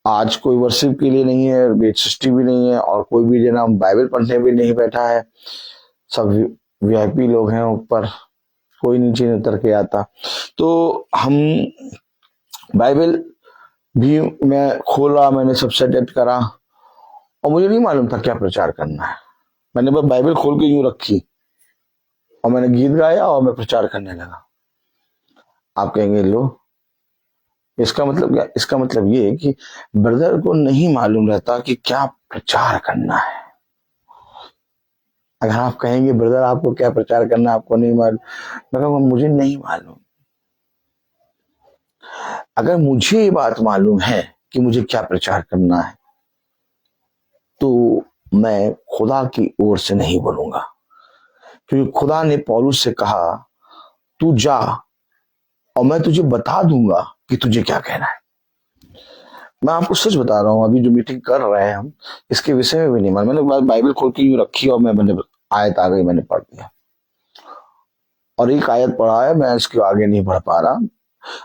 आज कोई वर्शिप के लिए नहीं है, बेट सिस्टी भी नहीं है, और कोई भी जना बाइबल पढ़ने भी नहीं बैठा है। सब वीआईपी लोग हैं ऊपर, कोई नीचे उतर के आता। तो हम बाइबल भी मैं खोला, मैंने सब सेटअप करा, और मुझे नहीं मालूम था क्या प्रचार करना है। मैंने बस बाइबल खोल के यूं रखी और मैंने गीत गाया और मैं प्रचार करने लगा। आप कहेंगे लो, इसका मतलब क्या? इसका मतलब ये है कि ब्रदर को नहीं मालूम रहता कि क्या प्रचार करना है। अगर आप कहेंगे ब्रदर आपको क्या प्रचार करना है, आपको नहीं मालूम, मैं कहूँगा मुझे नहीं मालूम। अगर मुझे ये बात मालूम है कि मुझे क्या प्रचार करना है, तो मैं खुदा की ओर से नहीं बोलूंगा, क्योंकि खुदा ने पौलुस से कहा तू जा और मैं तुझे बता दूंगा कि तुझे क्या कहना है। मैं आपको सच बता रहा हूँ, अभी जो मीटिंग कर रहे हैं हम, इसके विषय में भी नहीं मालूम। मैंने बाइबल खोल के यूं रखी और मैंने आयत आ गई, मैंने पढ़ दिया और एक आयत पढ़ा है, मैं इसके आगे नहीं बढ़ पा रहा।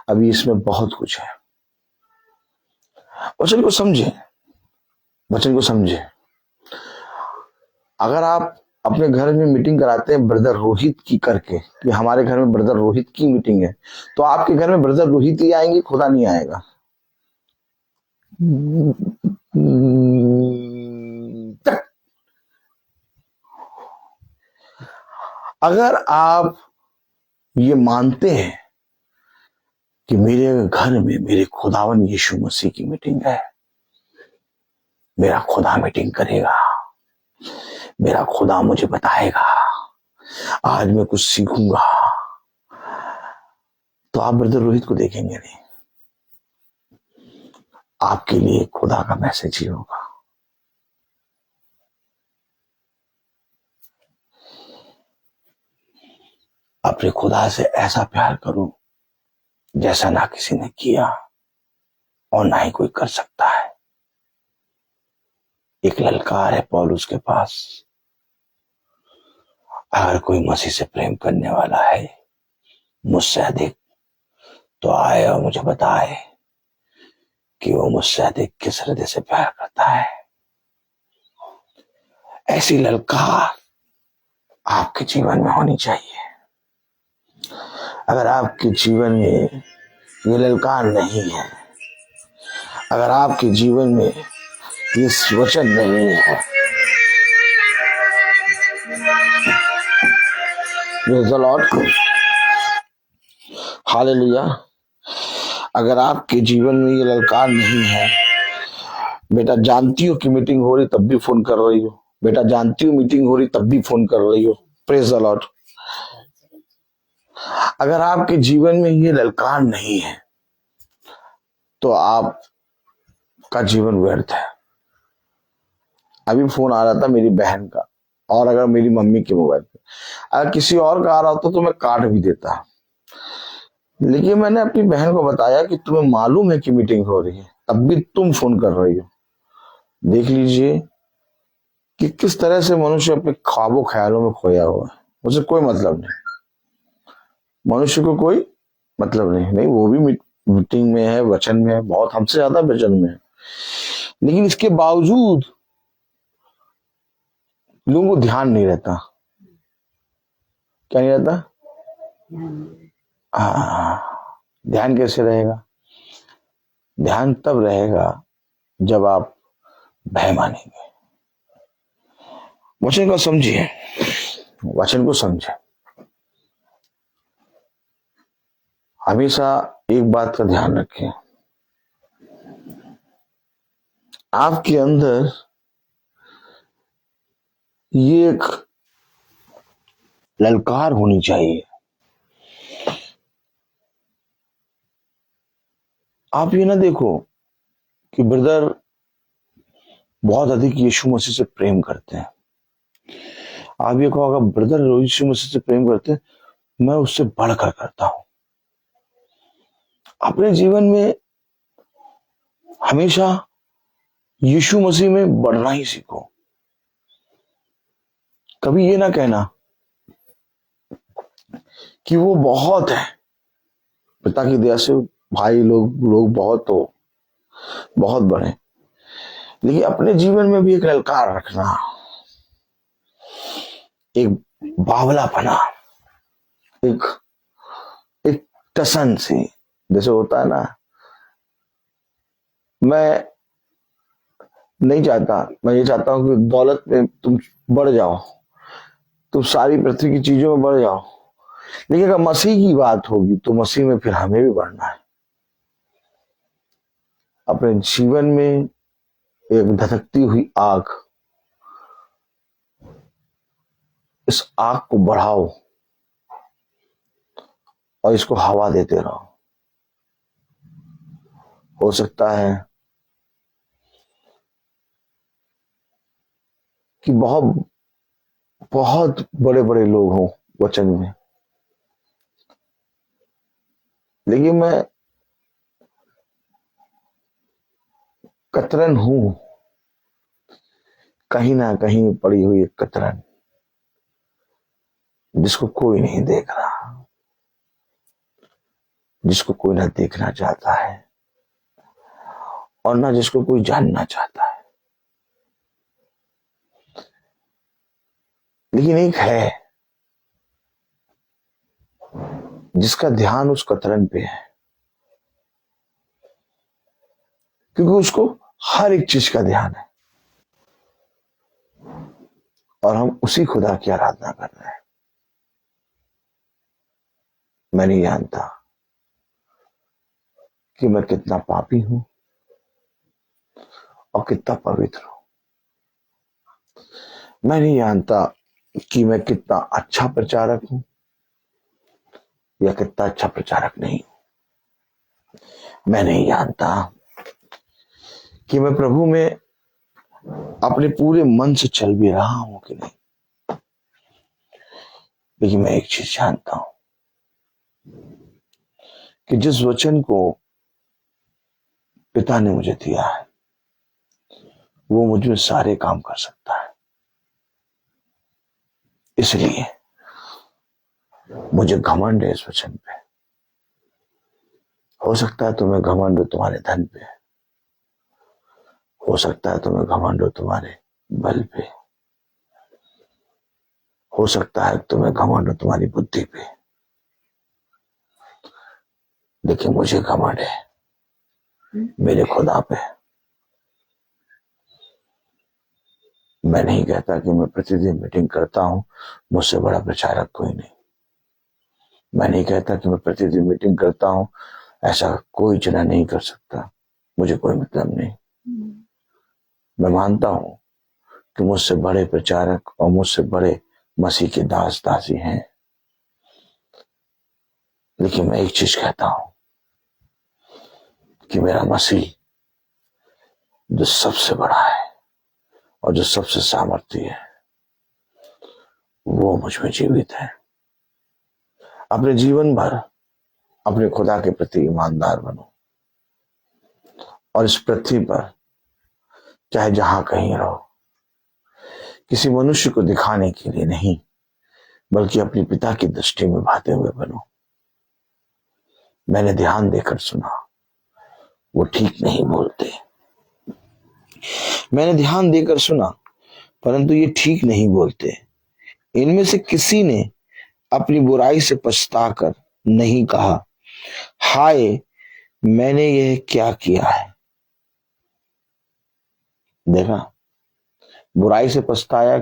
अभी इसमें बहुत कुछ है। वचन को समझे, वचन को समझे। अगर आप अपने घर में मीटिंग कराते हैं ब्रदर रोहित की करके कि हमारे घर में ब्रदर रोहित की मीटिंग है, तो आपके घर में ब्रदर रोहित ही आएंगे, खुदा नहीं आएगा। अगर आप ये मानते हैं कि मेरे घर में मेरे खुदावन यीशु मसीह की मीटिंग है, मेरा खुदा मीटिंग करेगा, मेरा खुदा मुझे बताएगा, आज मैं कुछ सीखूंगा, तो आप ब्रदर रोहित को देखेंगे नहीं। आपके लिए खुदा का मैसेज ही होगा। अपने खुदा से ऐसा प्यार करो जैसा ना किसी ने किया और ना ही कोई कर सकता है। एक ललकार है पौलुस के पास, अगर कोई मसीह से प्रेम करने वाला है मुझसे अधिक, तो आए और मुझे बताए कि वो मुझसे अधिक किस हृदय से प्यार करता है। ऐसी ललकार आपके जीवन में होनी चाहिए। अगर आपके जीवन में ये ललकार नहीं है, अगर आपके जीवन में ये वचन नहीं है, प्रेज़ द लॉर्ड, हालेलुया। अगर आपके जीवन में ये ललकार नहीं है, बेटा जानती हो कि मीटिंग हो रही तब भी फोन कर रही हो, बेटा जानती हो मीटिंग हो रही तब भी फोन कर रही हो, प्रेज़ द लॉर्ड। अगर आपके जीवन में ये ललकार नहीं है, तो आपका जीवन व्यर्थ है। अभी फोन आ रहा था मेरी बहन का, और अगर मेरी मम्मी के मोबाइल पे अगर किसी और का आ रहा होता तो मैं काट भी देता, लेकिन मैंने अपनी बहन को बताया कि तुम्हें मालूम है कि मीटिंग हो रही है, तब भी तुम फोन कर रही हो। देख लीजिए कि किस तरह से मनुष्य अपने ख्वाबों ख्यालों में खोया हुआ है। उसे कोई मतलब नहीं, मनुष्य को कोई मतलब नहीं, वो भी मीटिंग में है, वचन में है, बहुत हमसे ज्यादा वचन में है, लेकिन इसके बावजूद लोगों को ध्यान नहीं रहता। क्या नहीं रहता? ध्यान कैसे रहेगा? ध्यान तब रहेगा जब आप भय मानेंगे। वचन को समझिए, वचन को समझे। हमेशा एक बात का ध्यान रखें, आपके अंदर ये एक ललकार होनी चाहिए। आप ये ना देखो कि ब्रदर बहुत अधिक यीशु मसीह से प्रेम करते हैं। आप ये कहो अगर ब्रदर यीशु मसीह से प्रेम करते हैं, मैं उससे बढ़कर करता हूं। अपने जीवन में हमेशा यीशु मसीह में बढ़ना ही सीखो। कभी ये ना कहना कि वो बहुत है, पिता की दया से भाई लोग बहुत हो, बहुत बड़े, लेकिन अपने जीवन में भी एक ललकार रखना, एक बावलापना, एक एक टसन सी, जैसे होता है ना, मैं नहीं चाहता। मैं ये चाहता हूं कि दौलत में तुम बढ़ जाओ, तुम सारी पृथ्वी की चीजों में बढ़ जाओ। लेकिन अगर मसीह की बात होगी तो मसीह में फिर हमें भी बढ़ना है। अपने जीवन में एक धधकती हुई आग, इस आग को बढ़ाओ और इसको हवा देते रहो। हो सकता है कि बहुत बहुत बड़े बड़े लोग हों वचन में, लेकिन मैं कतरन हूं, कहीं ना कहीं पड़ी हुई एक कतरन, जिसको कोई नहीं देख रहा, जिसको कोई ना देखना चाहता है और ना जिसको कोई जानना चाहता है। लेकिन एक है जिसका ध्यान उस कतरन पे है, क्योंकि उसको हर एक चीज का ध्यान है और हम उसी खुदा की आराधना कर रहे हैं। मैं नहीं जानता कि मैं कितना पापी हूं और कितना पवित्र हूं। मैं नहीं जानता कि मैं कितना अच्छा प्रचारक हूं या कितना अच्छा प्रचारक नहीं हूं। मैं नहीं जानता कि मैं प्रभु में अपने पूरे मन से चल भी रहा हूं कि नहीं। लेकिन मैं एक चीज जानता हूं कि जिस वचन को पिता ने मुझे दिया है वो मुझ में सारे काम कर सकता है। इसलिए मुझे घमंड है इस वचन पे। हो सकता है तुम्हें घमंड हो तुम्हारे धन पे, हो सकता है तुम्हें घमंड हो तुम्हारे बल पे, हो सकता है तुम्हें घमंड हो तुम्हारी बुद्धि पे, लेकिन मुझे घमंड है मेरे खुदा पे। मैं नहीं कहता कि मैं प्रतिदिन मीटिंग करता हूं, मुझसे बड़ा प्रचारक कोई नहीं। मैं नहीं कहता कि मैं प्रतिदिन मीटिंग करता हूं, ऐसा कोई जना नहीं कर सकता, मुझे कोई मतलब नहीं। मैं मानता हूं कि मुझसे बड़े प्रचारक और मुझसे बड़े मसीह के दास दासी हैं। लेकिन मैं एक चीज कहता हूं कि मेरा मसीह जो सबसे बड़ा है और जो सबसे सामर्थ्य है वो मुझ में जीवित है। अपने जीवन भर अपने खुदा के प्रति ईमानदार बनो और इस पृथ्वी पर चाहे जहां कहीं रहो, किसी मनुष्य को दिखाने के लिए नहीं बल्कि अपने पिता की दृष्टि में भाते हुए बनो। मैंने ध्यान देकर सुना, वो ठीक नहीं बोलते। मैंने ध्यान देकर सुना परंतु ये ठीक नहीं बोलते। इनमें से किसी ने अपनी बुराई से पछताकर नहीं कहा, हाय मैंने यह क्या किया है। देखा, बुराई से पछताया,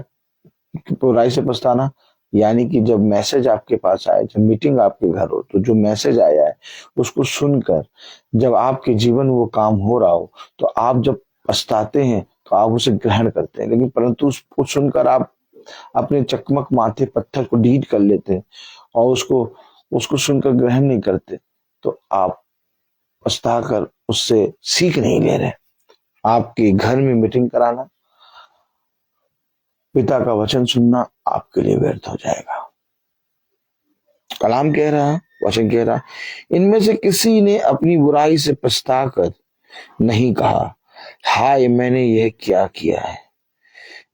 बुराई से पछताना यानी कि जब मैसेज आपके पास आए, जब मीटिंग आपके घर हो तो जो मैसेज आया है उसको सुनकर जब आपके जीवन में वो काम हो रहा हो तो आप जब पछताते हैं तो आप उसे ग्रहण करते हैं। लेकिन परंतु उसको सुनकर आप अपने चकमक माथे पत्थर को डीट कर लेते हैं और उसको उसको सुनकर ग्रहण नहीं करते, तो आप पछताकर उससे सीख नहीं ले रहे। आपके घर में मीटिंग कराना, पिता का वचन सुनना आपके लिए व्यर्थ हो जाएगा। कलाम कह रहा है, वचन कह रहा, इनमें से किसी ने अपनी बुराई से पछताकर नहीं कहा, हाय मैंने यह क्या किया है।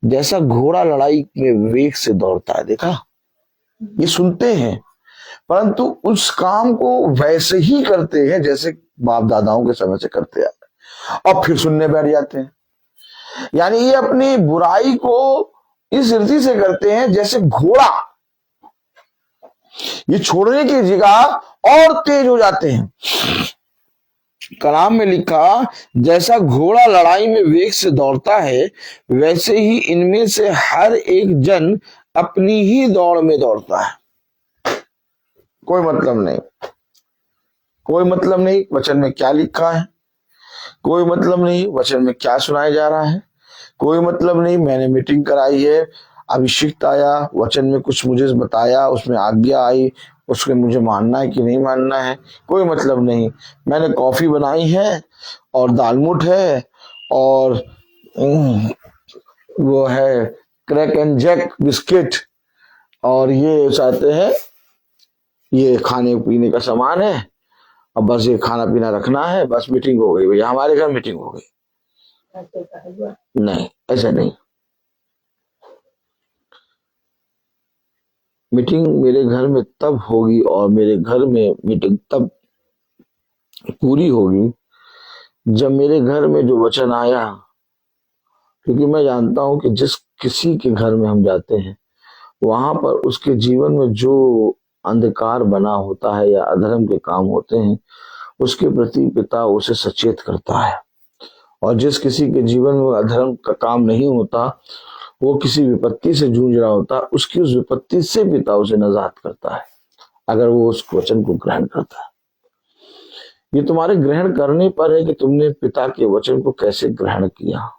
जैसा घोड़ा लड़ाई में वेग से दौड़ता है, देखा, ये सुनते हैं परंतु उस काम को वैसे ही करते हैं जैसे बाप दादाओं के समय से करते आ रहे और फिर सुनने बैठ जाते हैं। यानी ये अपनी बुराई को इस रीति से करते हैं जैसे घोड़ा, ये छोड़ने की जगह और तेज हो जाते हैं कलाम में लिखा, जैसा घोड़ा लड़ाई में वेग से दौड़ता है, वैसे ही इनमें से हर एक जन अपनी ही दौड़ में दौड़ता है। कोई मतलब नहीं, कोई मतलब नहीं वचन में क्या लिखा है, कोई मतलब नहीं वचन में क्या सुनाया जा रहा है, कोई मतलब नहीं मैंने मीटिंग कराई है, अभिषिक्त आया, वचन में कुछ मुझे बताया, उसमें आज्ञा आई, उसके मुझे मानना है कि नहीं मानना है, कोई मतलब नहीं। मैंने कॉफी बनाई है और दालमोठ है और वो है क्रैक एंड जैक बिस्किट, और ये चाहते हैं, ये खाने पीने का सामान है, अब बस ये खाना पीना रखना है, बस मीटिंग हो गई भैया, हमारे घर मीटिंग हो गई। नहीं, ऐसा नहीं। मीटिंग मेरे घर में तब होगी और मेरे घर में मीटिंग तब पूरी होगी जब मेरे घर में जो वचन आया, क्योंकि मैं जानता हूं कि जिस किसी के घर में हम जाते हैं वहां पर उसके जीवन में जो अंधकार बना होता है या अधर्म के काम होते हैं, उसके प्रति पिता उसे सचेत करता है। और जिस किसी के जीवन में अधर्म का काम नहीं होता, वो किसी विपत्ति से जूझ रहा होता, उसकी उस विपत्ति से पिता उसे नजात करता है, अगर वो उस वचन को ग्रहण करता है। ये तुम्हारे ग्रहण करने पर है कि तुमने पिता के वचन को कैसे ग्रहण किया।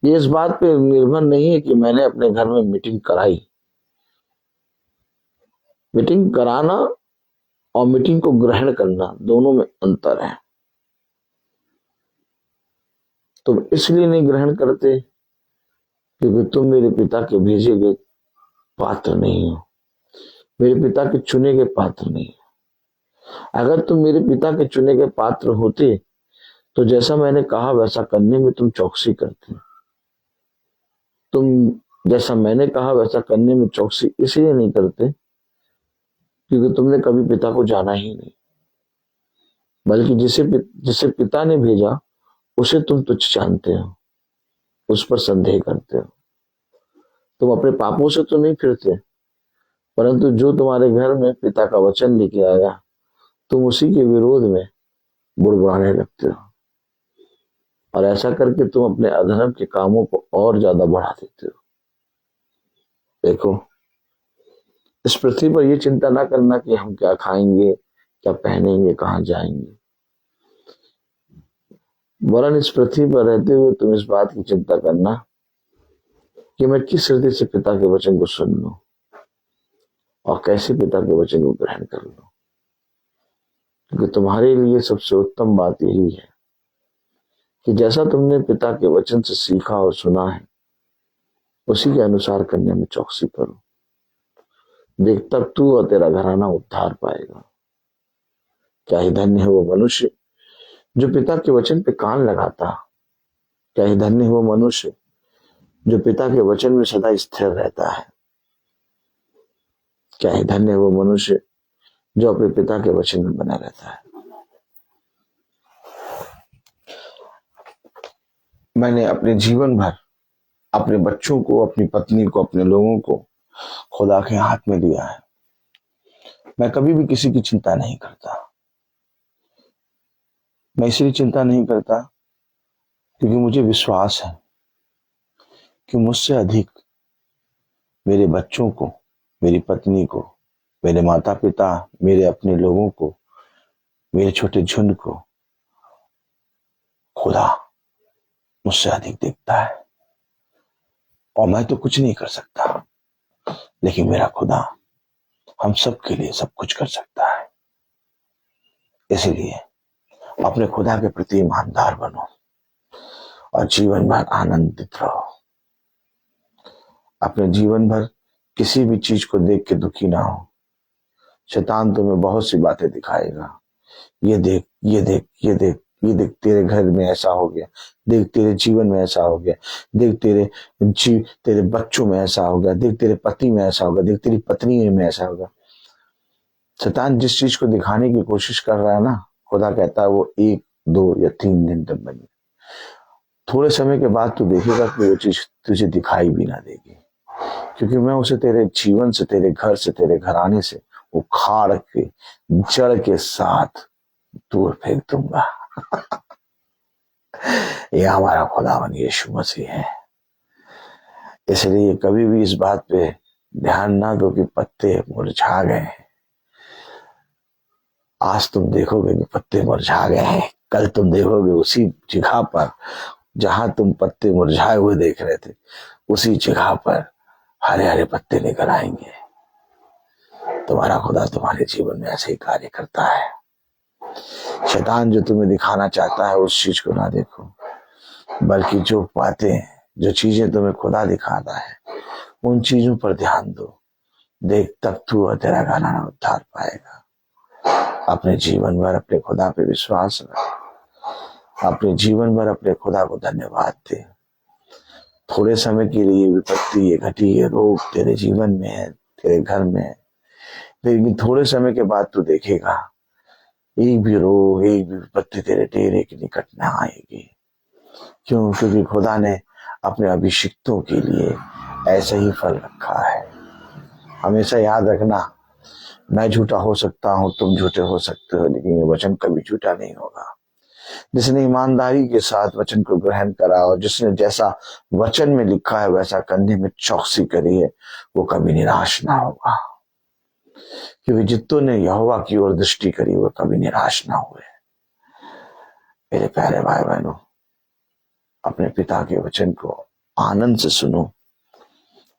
ये इस बात पे निर्भर नहीं है कि मैंने अपने घर में मीटिंग कराई। मीटिंग कराना और मीटिंग को ग्रहण करना दोनों में अंतर है। तुम इसलिए नहीं ग्रहण करते क्योंकि तुम मेरे पिता के भेजे गए पात्र नहीं हो, मेरे पिता के चुने गए पात्र नहीं हो। अगर तुम मेरे पिता के चुने गए पात्र होते तो जैसा मैंने कहा वैसा करने में तुम चौकसी करते। तुम जैसा मैंने कहा वैसा करने में चौकसी इसलिए नहीं करते क्योंकि तुमने कभी पिता को जाना ही नहीं, बल्कि जिसे पिता ने भेजा उसे तुम तुच्छ जानते हो, उस पर संदेह करते हो। तुम अपने पापों से तो नहीं फिरते, परंतु जो तुम्हारे घर में पिता का वचन लेके आया, तुम उसी के विरोध में बुड़बुड़ाने लगते हो, और ऐसा करके तुम अपने अधर्म के कामों को और ज्यादा बढ़ा देते हो। देखो, इस पृथ्वी पर यह चिंता ना करना कि हम क्या खाएंगे, क्या पहनेंगे, कहां जाएंगे, वरन इस पृथ्वी पर रहते हुए तुम इस बात की चिंता करना कि मैं किस हृदय से पिता के वचन को सुन लूं और कैसे पिता के वचन को ग्रहण कर लूं। क्योंकि तुम्हारे लिए सबसे उत्तम बात यही है कि जैसा तुमने पिता के वचन से सीखा और सुना है, उसी के अनुसार करने में चौकसी करो। देख, तब तू और तेरा घराना उद्धार पाएगा। क्या ही धन्य है वो मनुष्य जो पिता के वचन पे कान लगाता। क्या ही धन्य है वो मनुष्य जो पिता के वचन में सदा स्थिर रहता है। क्या ही धन्य है वो मनुष्य जो अपने पिता के वचन में बना रहता है। मैंने अपने जीवन भर अपने बच्चों को, अपनी पत्नी को, अपने लोगों को खुदा के हाथ में दिया है। मैं कभी भी किसी की चिंता नहीं करता। मैं इसलिए चिंता नहीं करता क्योंकि मुझे विश्वास है कि मुझसे अधिक मेरे बच्चों को, मेरी पत्नी को, मेरे माता पिता, मेरे अपने लोगों को, मेरे छोटे झुंड को खुदा मुझसे अधिक देखता है। और मैं तो कुछ नहीं कर सकता, लेकिन मेरा खुदा हम सब के लिए सब कुछ कर सकता है। इसलिए अपने खुदा के प्रति ईमानदार बनो और जीवन भर आनंदित रहो। अपने जीवन भर किसी भी चीज को देख के दुखी ना हो। शैतान तुम्हें बहुत सी बातें दिखाएगा, ये देख, ये देख, ये देख, ये देख तेरे घर में ऐसा हो गया, देख तेरे जीवन में ऐसा हो गया, देख तेरे बच्चों में ऐसा हो गया, देख तेरे पति में ऐसा होगा, देख तेरी पत्नी में ऐसा होगा। शैतान जिस चीज को दिखाने की कोशिश कर रहा है ना, खुदा कहता है वो 1, 2 या 3 दिन तक बनी। थोड़े समय के बाद तू देखेगा कि वो चीज तुझे दिखाई भी ना देगी, क्योंकि मैं उसे तेरे जीवन से, तेरे घर से, तेरे घराने से उखाड़ के जड़ के साथ दूर फेंक दूंगा। ये हमारा खुदावन यीशु मसीह है। इसलिए कभी भी इस बात पे ध्यान ना दो कि पत्ते मुरझा गए हैं। आज तुम देखोगे कि पत्ते मुरझा गए हैं, कल तुम देखोगे उसी जगह पर जहां तुम पत्ते मुरझाए हुए देख रहे थे, उसी जगह पर हरे हरे पत्ते निकल आएंगे। तुम्हारा खुदा तुम्हारे जीवन में ऐसे ही कार्य करता है। शैतान जो तुम्हें दिखाना चाहता है उस चीज को ना देखो, बल्कि जो बातें, जो चीजें तुम्हें खुदा दिखाता है उन चीजों पर ध्यान दो। देख, तब तू और तेरा घराना उद्धार पाएगा। अपने जीवन भर अपने खुदा पे विश्वास रख, अपने जीवन भर अपने खुदा को धन्यवाद दे। थोड़े समय के लिए विपत्ति, ये घटी, ये रोग तेरे जीवन में है, तेरे घर में है, लेकिन थोड़े समय के बाद तू देखेगा एक भी रोग, एक भी विपत्ति तेरे डेरे के निकट न आएगी। क्यों? क्योंकि खुदा ने अपने अभिषिक्तों के लिए ऐसा ही फल रखा है। हमेशा याद रखना, मैं झूठा हो सकता हूं, तुम झूठे हो सकते हो, लेकिन ये वचन कभी झूठा नहीं होगा। जिसने ईमानदारी के साथ वचन को ग्रहण करा और जिसने जैसा वचन में लिखा है वैसा करने में चौकसी करी है, वो कभी निराश ना होगा। क्योंकि जितनों ने यहोवा की ओर दृष्टि करी वो कभी निराश ना हुए। मेरे प्यारे भाई बहनों, अपने पिता के वचन को आनंद से सुनो,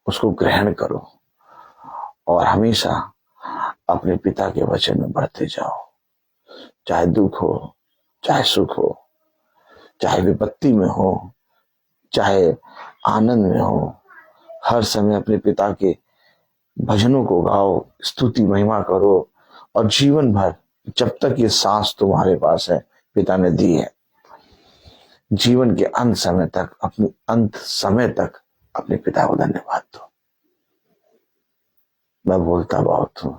उसको ग्रहण करो और हमेशा अपने पिता के वचन में बढ़ते जाओ। चाहे दुख हो, चाहे सुख हो, चाहे विपत्ति में हो, चाहे आनंद में हो, हर समय अपने पिता के भजनों को गाओ, स्तुति महिमा करो और जीवन भर, जब तक ये सांस तुम्हारे पास है, पिता ने दी है, जीवन के अंत समय तक, अपने अंत समय तक अपने पिता को धन्यवाद दो। मैं बोलता बहुत हूं,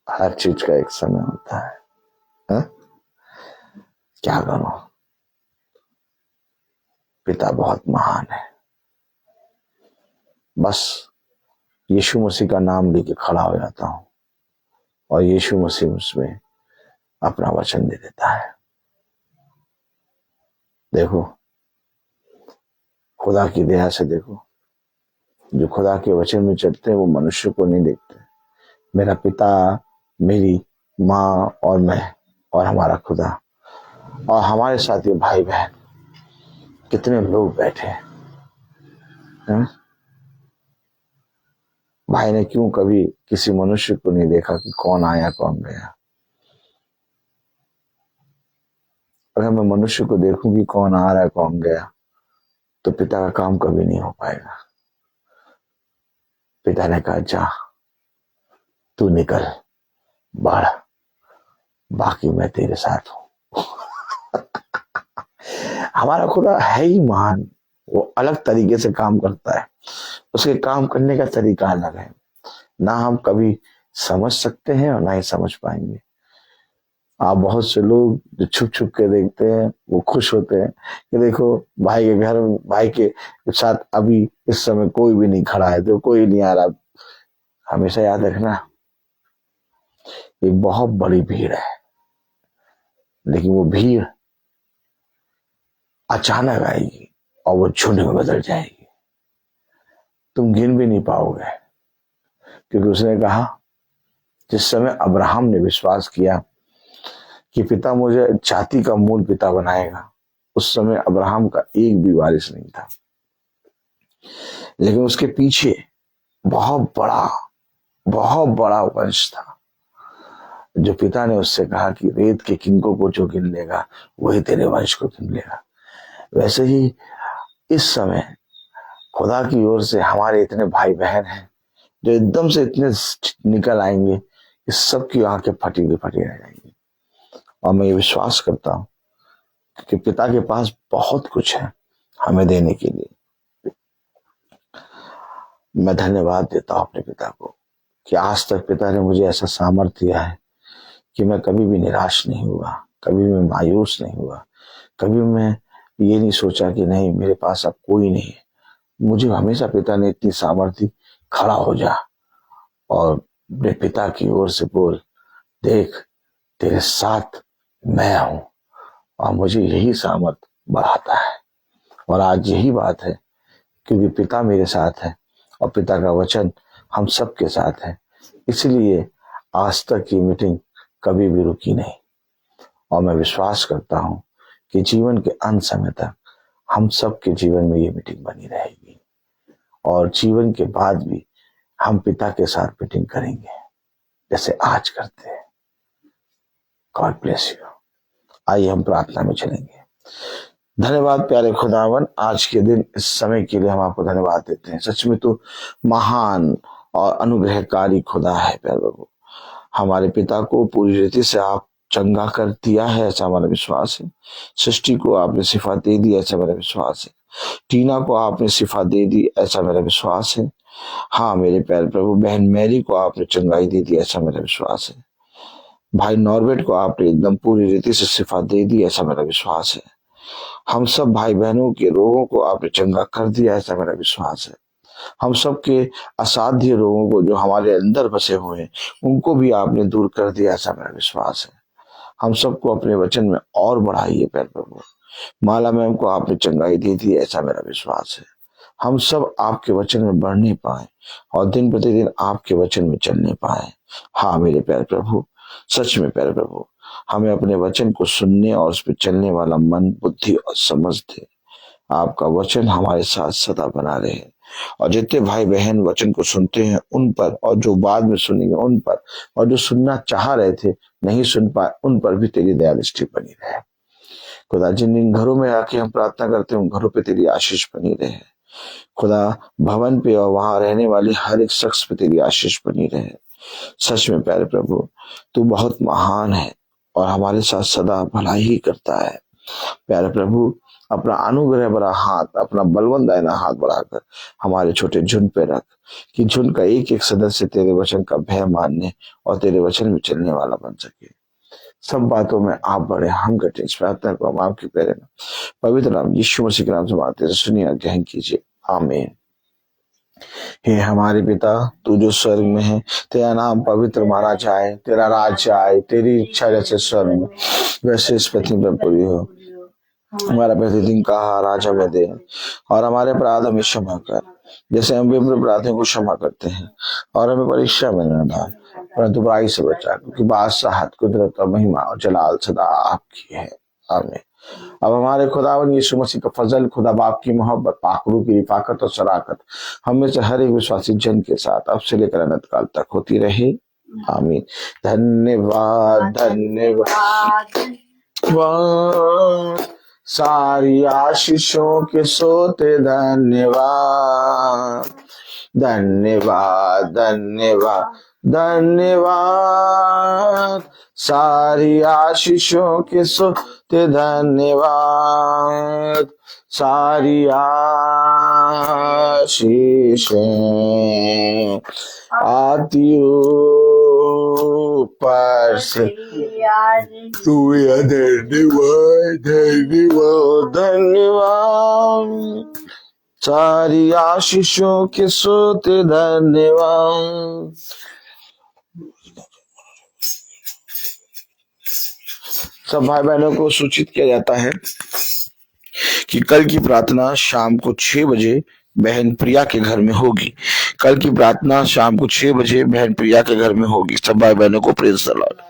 हर चीज का एक समय होता है, हा? क्या करो, पिता बहुत महान है। बस यीशु मसीह का नाम लेके खड़ा हो जाता हूं और यीशु मसीह उसमें अपना वचन दे देता है। देखो, खुदा की दया से देखो, जो खुदा के वचन में चलते हैं वो मनुष्य को नहीं देखते। मेरा पिता, मेरी माँ और मैं और हमारा खुदा और हमारे साथ ये भाई बहन, कितने लोग बैठे हैं। भाई ने क्यों कभी किसी मनुष्य को नहीं देखा कि कौन आया कौन गया? अगर मैं मनुष्य को देखूं कि कौन आ रहा है कौन गया, तो पिता का काम कभी नहीं हो पाएगा। पिता ने कहा, जा तू निकल, बढ़, बाकी मैं तेरे साथ हूं। हमारा खुदा है ही महान, वो अलग तरीके से काम करता है, उसके काम करने का तरीका अलग है, ना हम कभी समझ सकते हैं और ना ही समझ पाएंगे। आप बहुत से लोग जो छुप छुप के देखते हैं वो खुश होते हैं कि देखो भाई के घर, भाई के साथ अभी इस समय कोई भी नहीं खड़ा है, तो कोई नहीं आ रहा। हमेशा याद रखना, ये बहुत बड़ी भीड़ है, लेकिन वो भीड़ अचानक आएगी और वो झुंड में बदल जाएगी, तुम गिन भी नहीं पाओगे। क्योंकि उसने कहा, जिस समय अब्राहम ने विश्वास किया कि पिता मुझे जाति का मूल पिता बनाएगा, उस समय अब्राहम का एक भी वारिस नहीं था, लेकिन उसके पीछे बहुत बड़ा वंश था। जो पिता ने उससे कहा कि रेत के किंकों को जो गिन लेगा वही तेरे वंश को गिन लेगा। वैसे ही इस समय खुदा की ओर से हमारे इतने भाई बहन हैं जो एकदम से इतने निकल आएंगे कि सबकी आंखें फटी रह जाएंगी। और मैं ये विश्वास करता हूं कि पिता के पास बहुत कुछ है हमें देने के लिए। मैं धन्यवाद देता हूं अपने पिता को कि आज तक पिता ने मुझे ऐसा सामर्थ्य दिया है कि मैं कभी भी निराश नहीं हुआ, कभी मैं मायूस नहीं हुआ, कभी मैं ये नहीं सोचा कि नहीं मेरे पास अब कोई नहीं है। मुझे हमेशा पिता ने इतनी सामर्थ्य, खड़ा हो जा और अपने पिता की ओर से बोल, देख तेरे साथ मैं हूं और मुझे यही सामर्थ बढ़ाता है। और आज यही बात है, क्योंकि पिता मेरे साथ है और पिता का वचन हम सबके साथ है, इसलिए आज तक ये मीटिंग कभी भी रुकी नहीं। और मैं विश्वास करता हूं कि जीवन के अंत समय तक हम सबके जीवन में ये मीटिंग बनी रहेगी और जीवन के बाद भी हम पिता के साथ मीटिंग करेंगे जैसे आज करते हैं। God bless you. आइए हम प्रार्थना में चलेंगे। धन्यवाद प्यारे खुदावन, आज के दिन इस समय के लिए हम आपको धन्यवाद देते हैं। सच में तो महान और अनुग्रहकारी खुदा है प्यारे प्रभु। हमारे पिता को पूरी रीति से आप चंगा कर दिया है, ऐसा हमारा विश्वास है। सृष्टि को आपने शिफा दे दी, ऐसा मेरा विश्वास है। टीना को आपने शिफा दे दी, ऐसा मेरा विश्वास है। हाँ मेरे प्यारे प्रभु, बहन मैरी को आपने चंगाई दे दी, ऐसा मेरा विश्वास है। भाई नॉर्वेट को आपने एकदम पूरी रीति से शिफा दे दी, ऐसा मेरा विश्वास है। हम सब भाई बहनों के रोगों को आपने चंगा कर दिया, ऐसा मेरा विश्वास है। हम सब के असाध्य रोगों को जो हमारे अंदर बसे हुए हैं उनको भी आपने दूर कर दिया, ऐसा मेरा विश्वास है। हम सबको अपने वचन में और बढ़ाइए प्यारे प्रभु। माला मैम को आपने चंगाई दे दी, ऐसा मेरा विश्वास है। हम सब आपके वचन में बढ़ने पाए और दिन प्रतिदिन आपके वचन में चलने पाए। हाँ मेरे प्यारे प्रभु, सच में प्यारे प्रभु, हमें अपने वचन को सुनने और उस पर चलने वाला मन, बुद्धि और समझ दे। आपका वचन हमारे साथ सदा बना रहे और जितने भाई बहन वचन को सुनते हैं उन पर, और जो बाद में सुनेंगे उन पर, और जो सुनना चाह रहे थे नहीं सुन पाए उन पर भी तेरी दया दृष्टि बनी रहे। खुदा, जिन घरों में आके हम प्रार्थना करते हैं उन घरों पे तेरी आशीष बनी रहे। खुदा, भवन पे और वहां रहने वाले हर एक शख्स पे तेरी आशीष बनी रहे। सच में प्यारे प्रभु, तू बहुत महान है और हमारे साथ सदा भलाई ही करता है। प्यारे प्रभु, अपना अनुग्रह भरा हाथ, अपना बलवंत दाहिना हाथ बढ़ाकर हमारे छोटे झुंड पे रख, कि झुंड का एक एक सदस्य तेरे वचन का भय मानने और तेरे वचन में चलने वाला बन सके। सब बातों में आप बड़े, हम घटे। इस प्रार्थना को हम आपके पैरे में पवित्र नाम यीशु मसीह के नाम से मांगते हैं, सुनिए और ग्रहण कीजिए, आमीन। हे हमारे पिता, तू जो स्वर्ग में है, तेरा नाम पवित्र माना जाए, तेरा राज्य आए, तेरी इच्छा जैसे स्वर्ग में वैसे इस पृथ्वी पर पूरी हो। हमारा प्रतिदिन का आहार आज हमें दे और हमारे अपराध हमें क्षमा कर, जैसे हम भी अपने अपराधियों को क्षमा करते हैं। और हमें परीक्षा में न डाल, परंतु बुराई से बचा, क्योंकि बादशाहत, कुदरत और महिमा और जलाल सदा आपकी है, आमीन। अब हमारे खुदावन यीशु मसीह का फजल, खुदा बाप की मोहब्बत, पाकरू की रिफाकत और शराकत हम में से हर एक विश्वासी जन के साथ अब से लेकर अनंत काल तक होती रहे, आमीन। धन्यवाद धन्यवाद सारी आशीषों के सोते धन्यवाद, धन्यवाद धन्यवाद धन्यवाद सारी आशीषों के सोते धन्यवाद। सारी आशीषें आती ऊपर से, तू धन्यवाद धन्यवाद धन्यवाद सारी आशीषों के सोते धन्यवाद। सब भाई बहनों को सूचित किया जाता है कि कल की प्रार्थना शाम को 6 बजे बहन प्रिया के घर में होगी। कल की प्रार्थना शाम को 6 बजे बहन प्रिया के घर में होगी। सब भाई बहनों को प्रेज़ द लॉर्ड।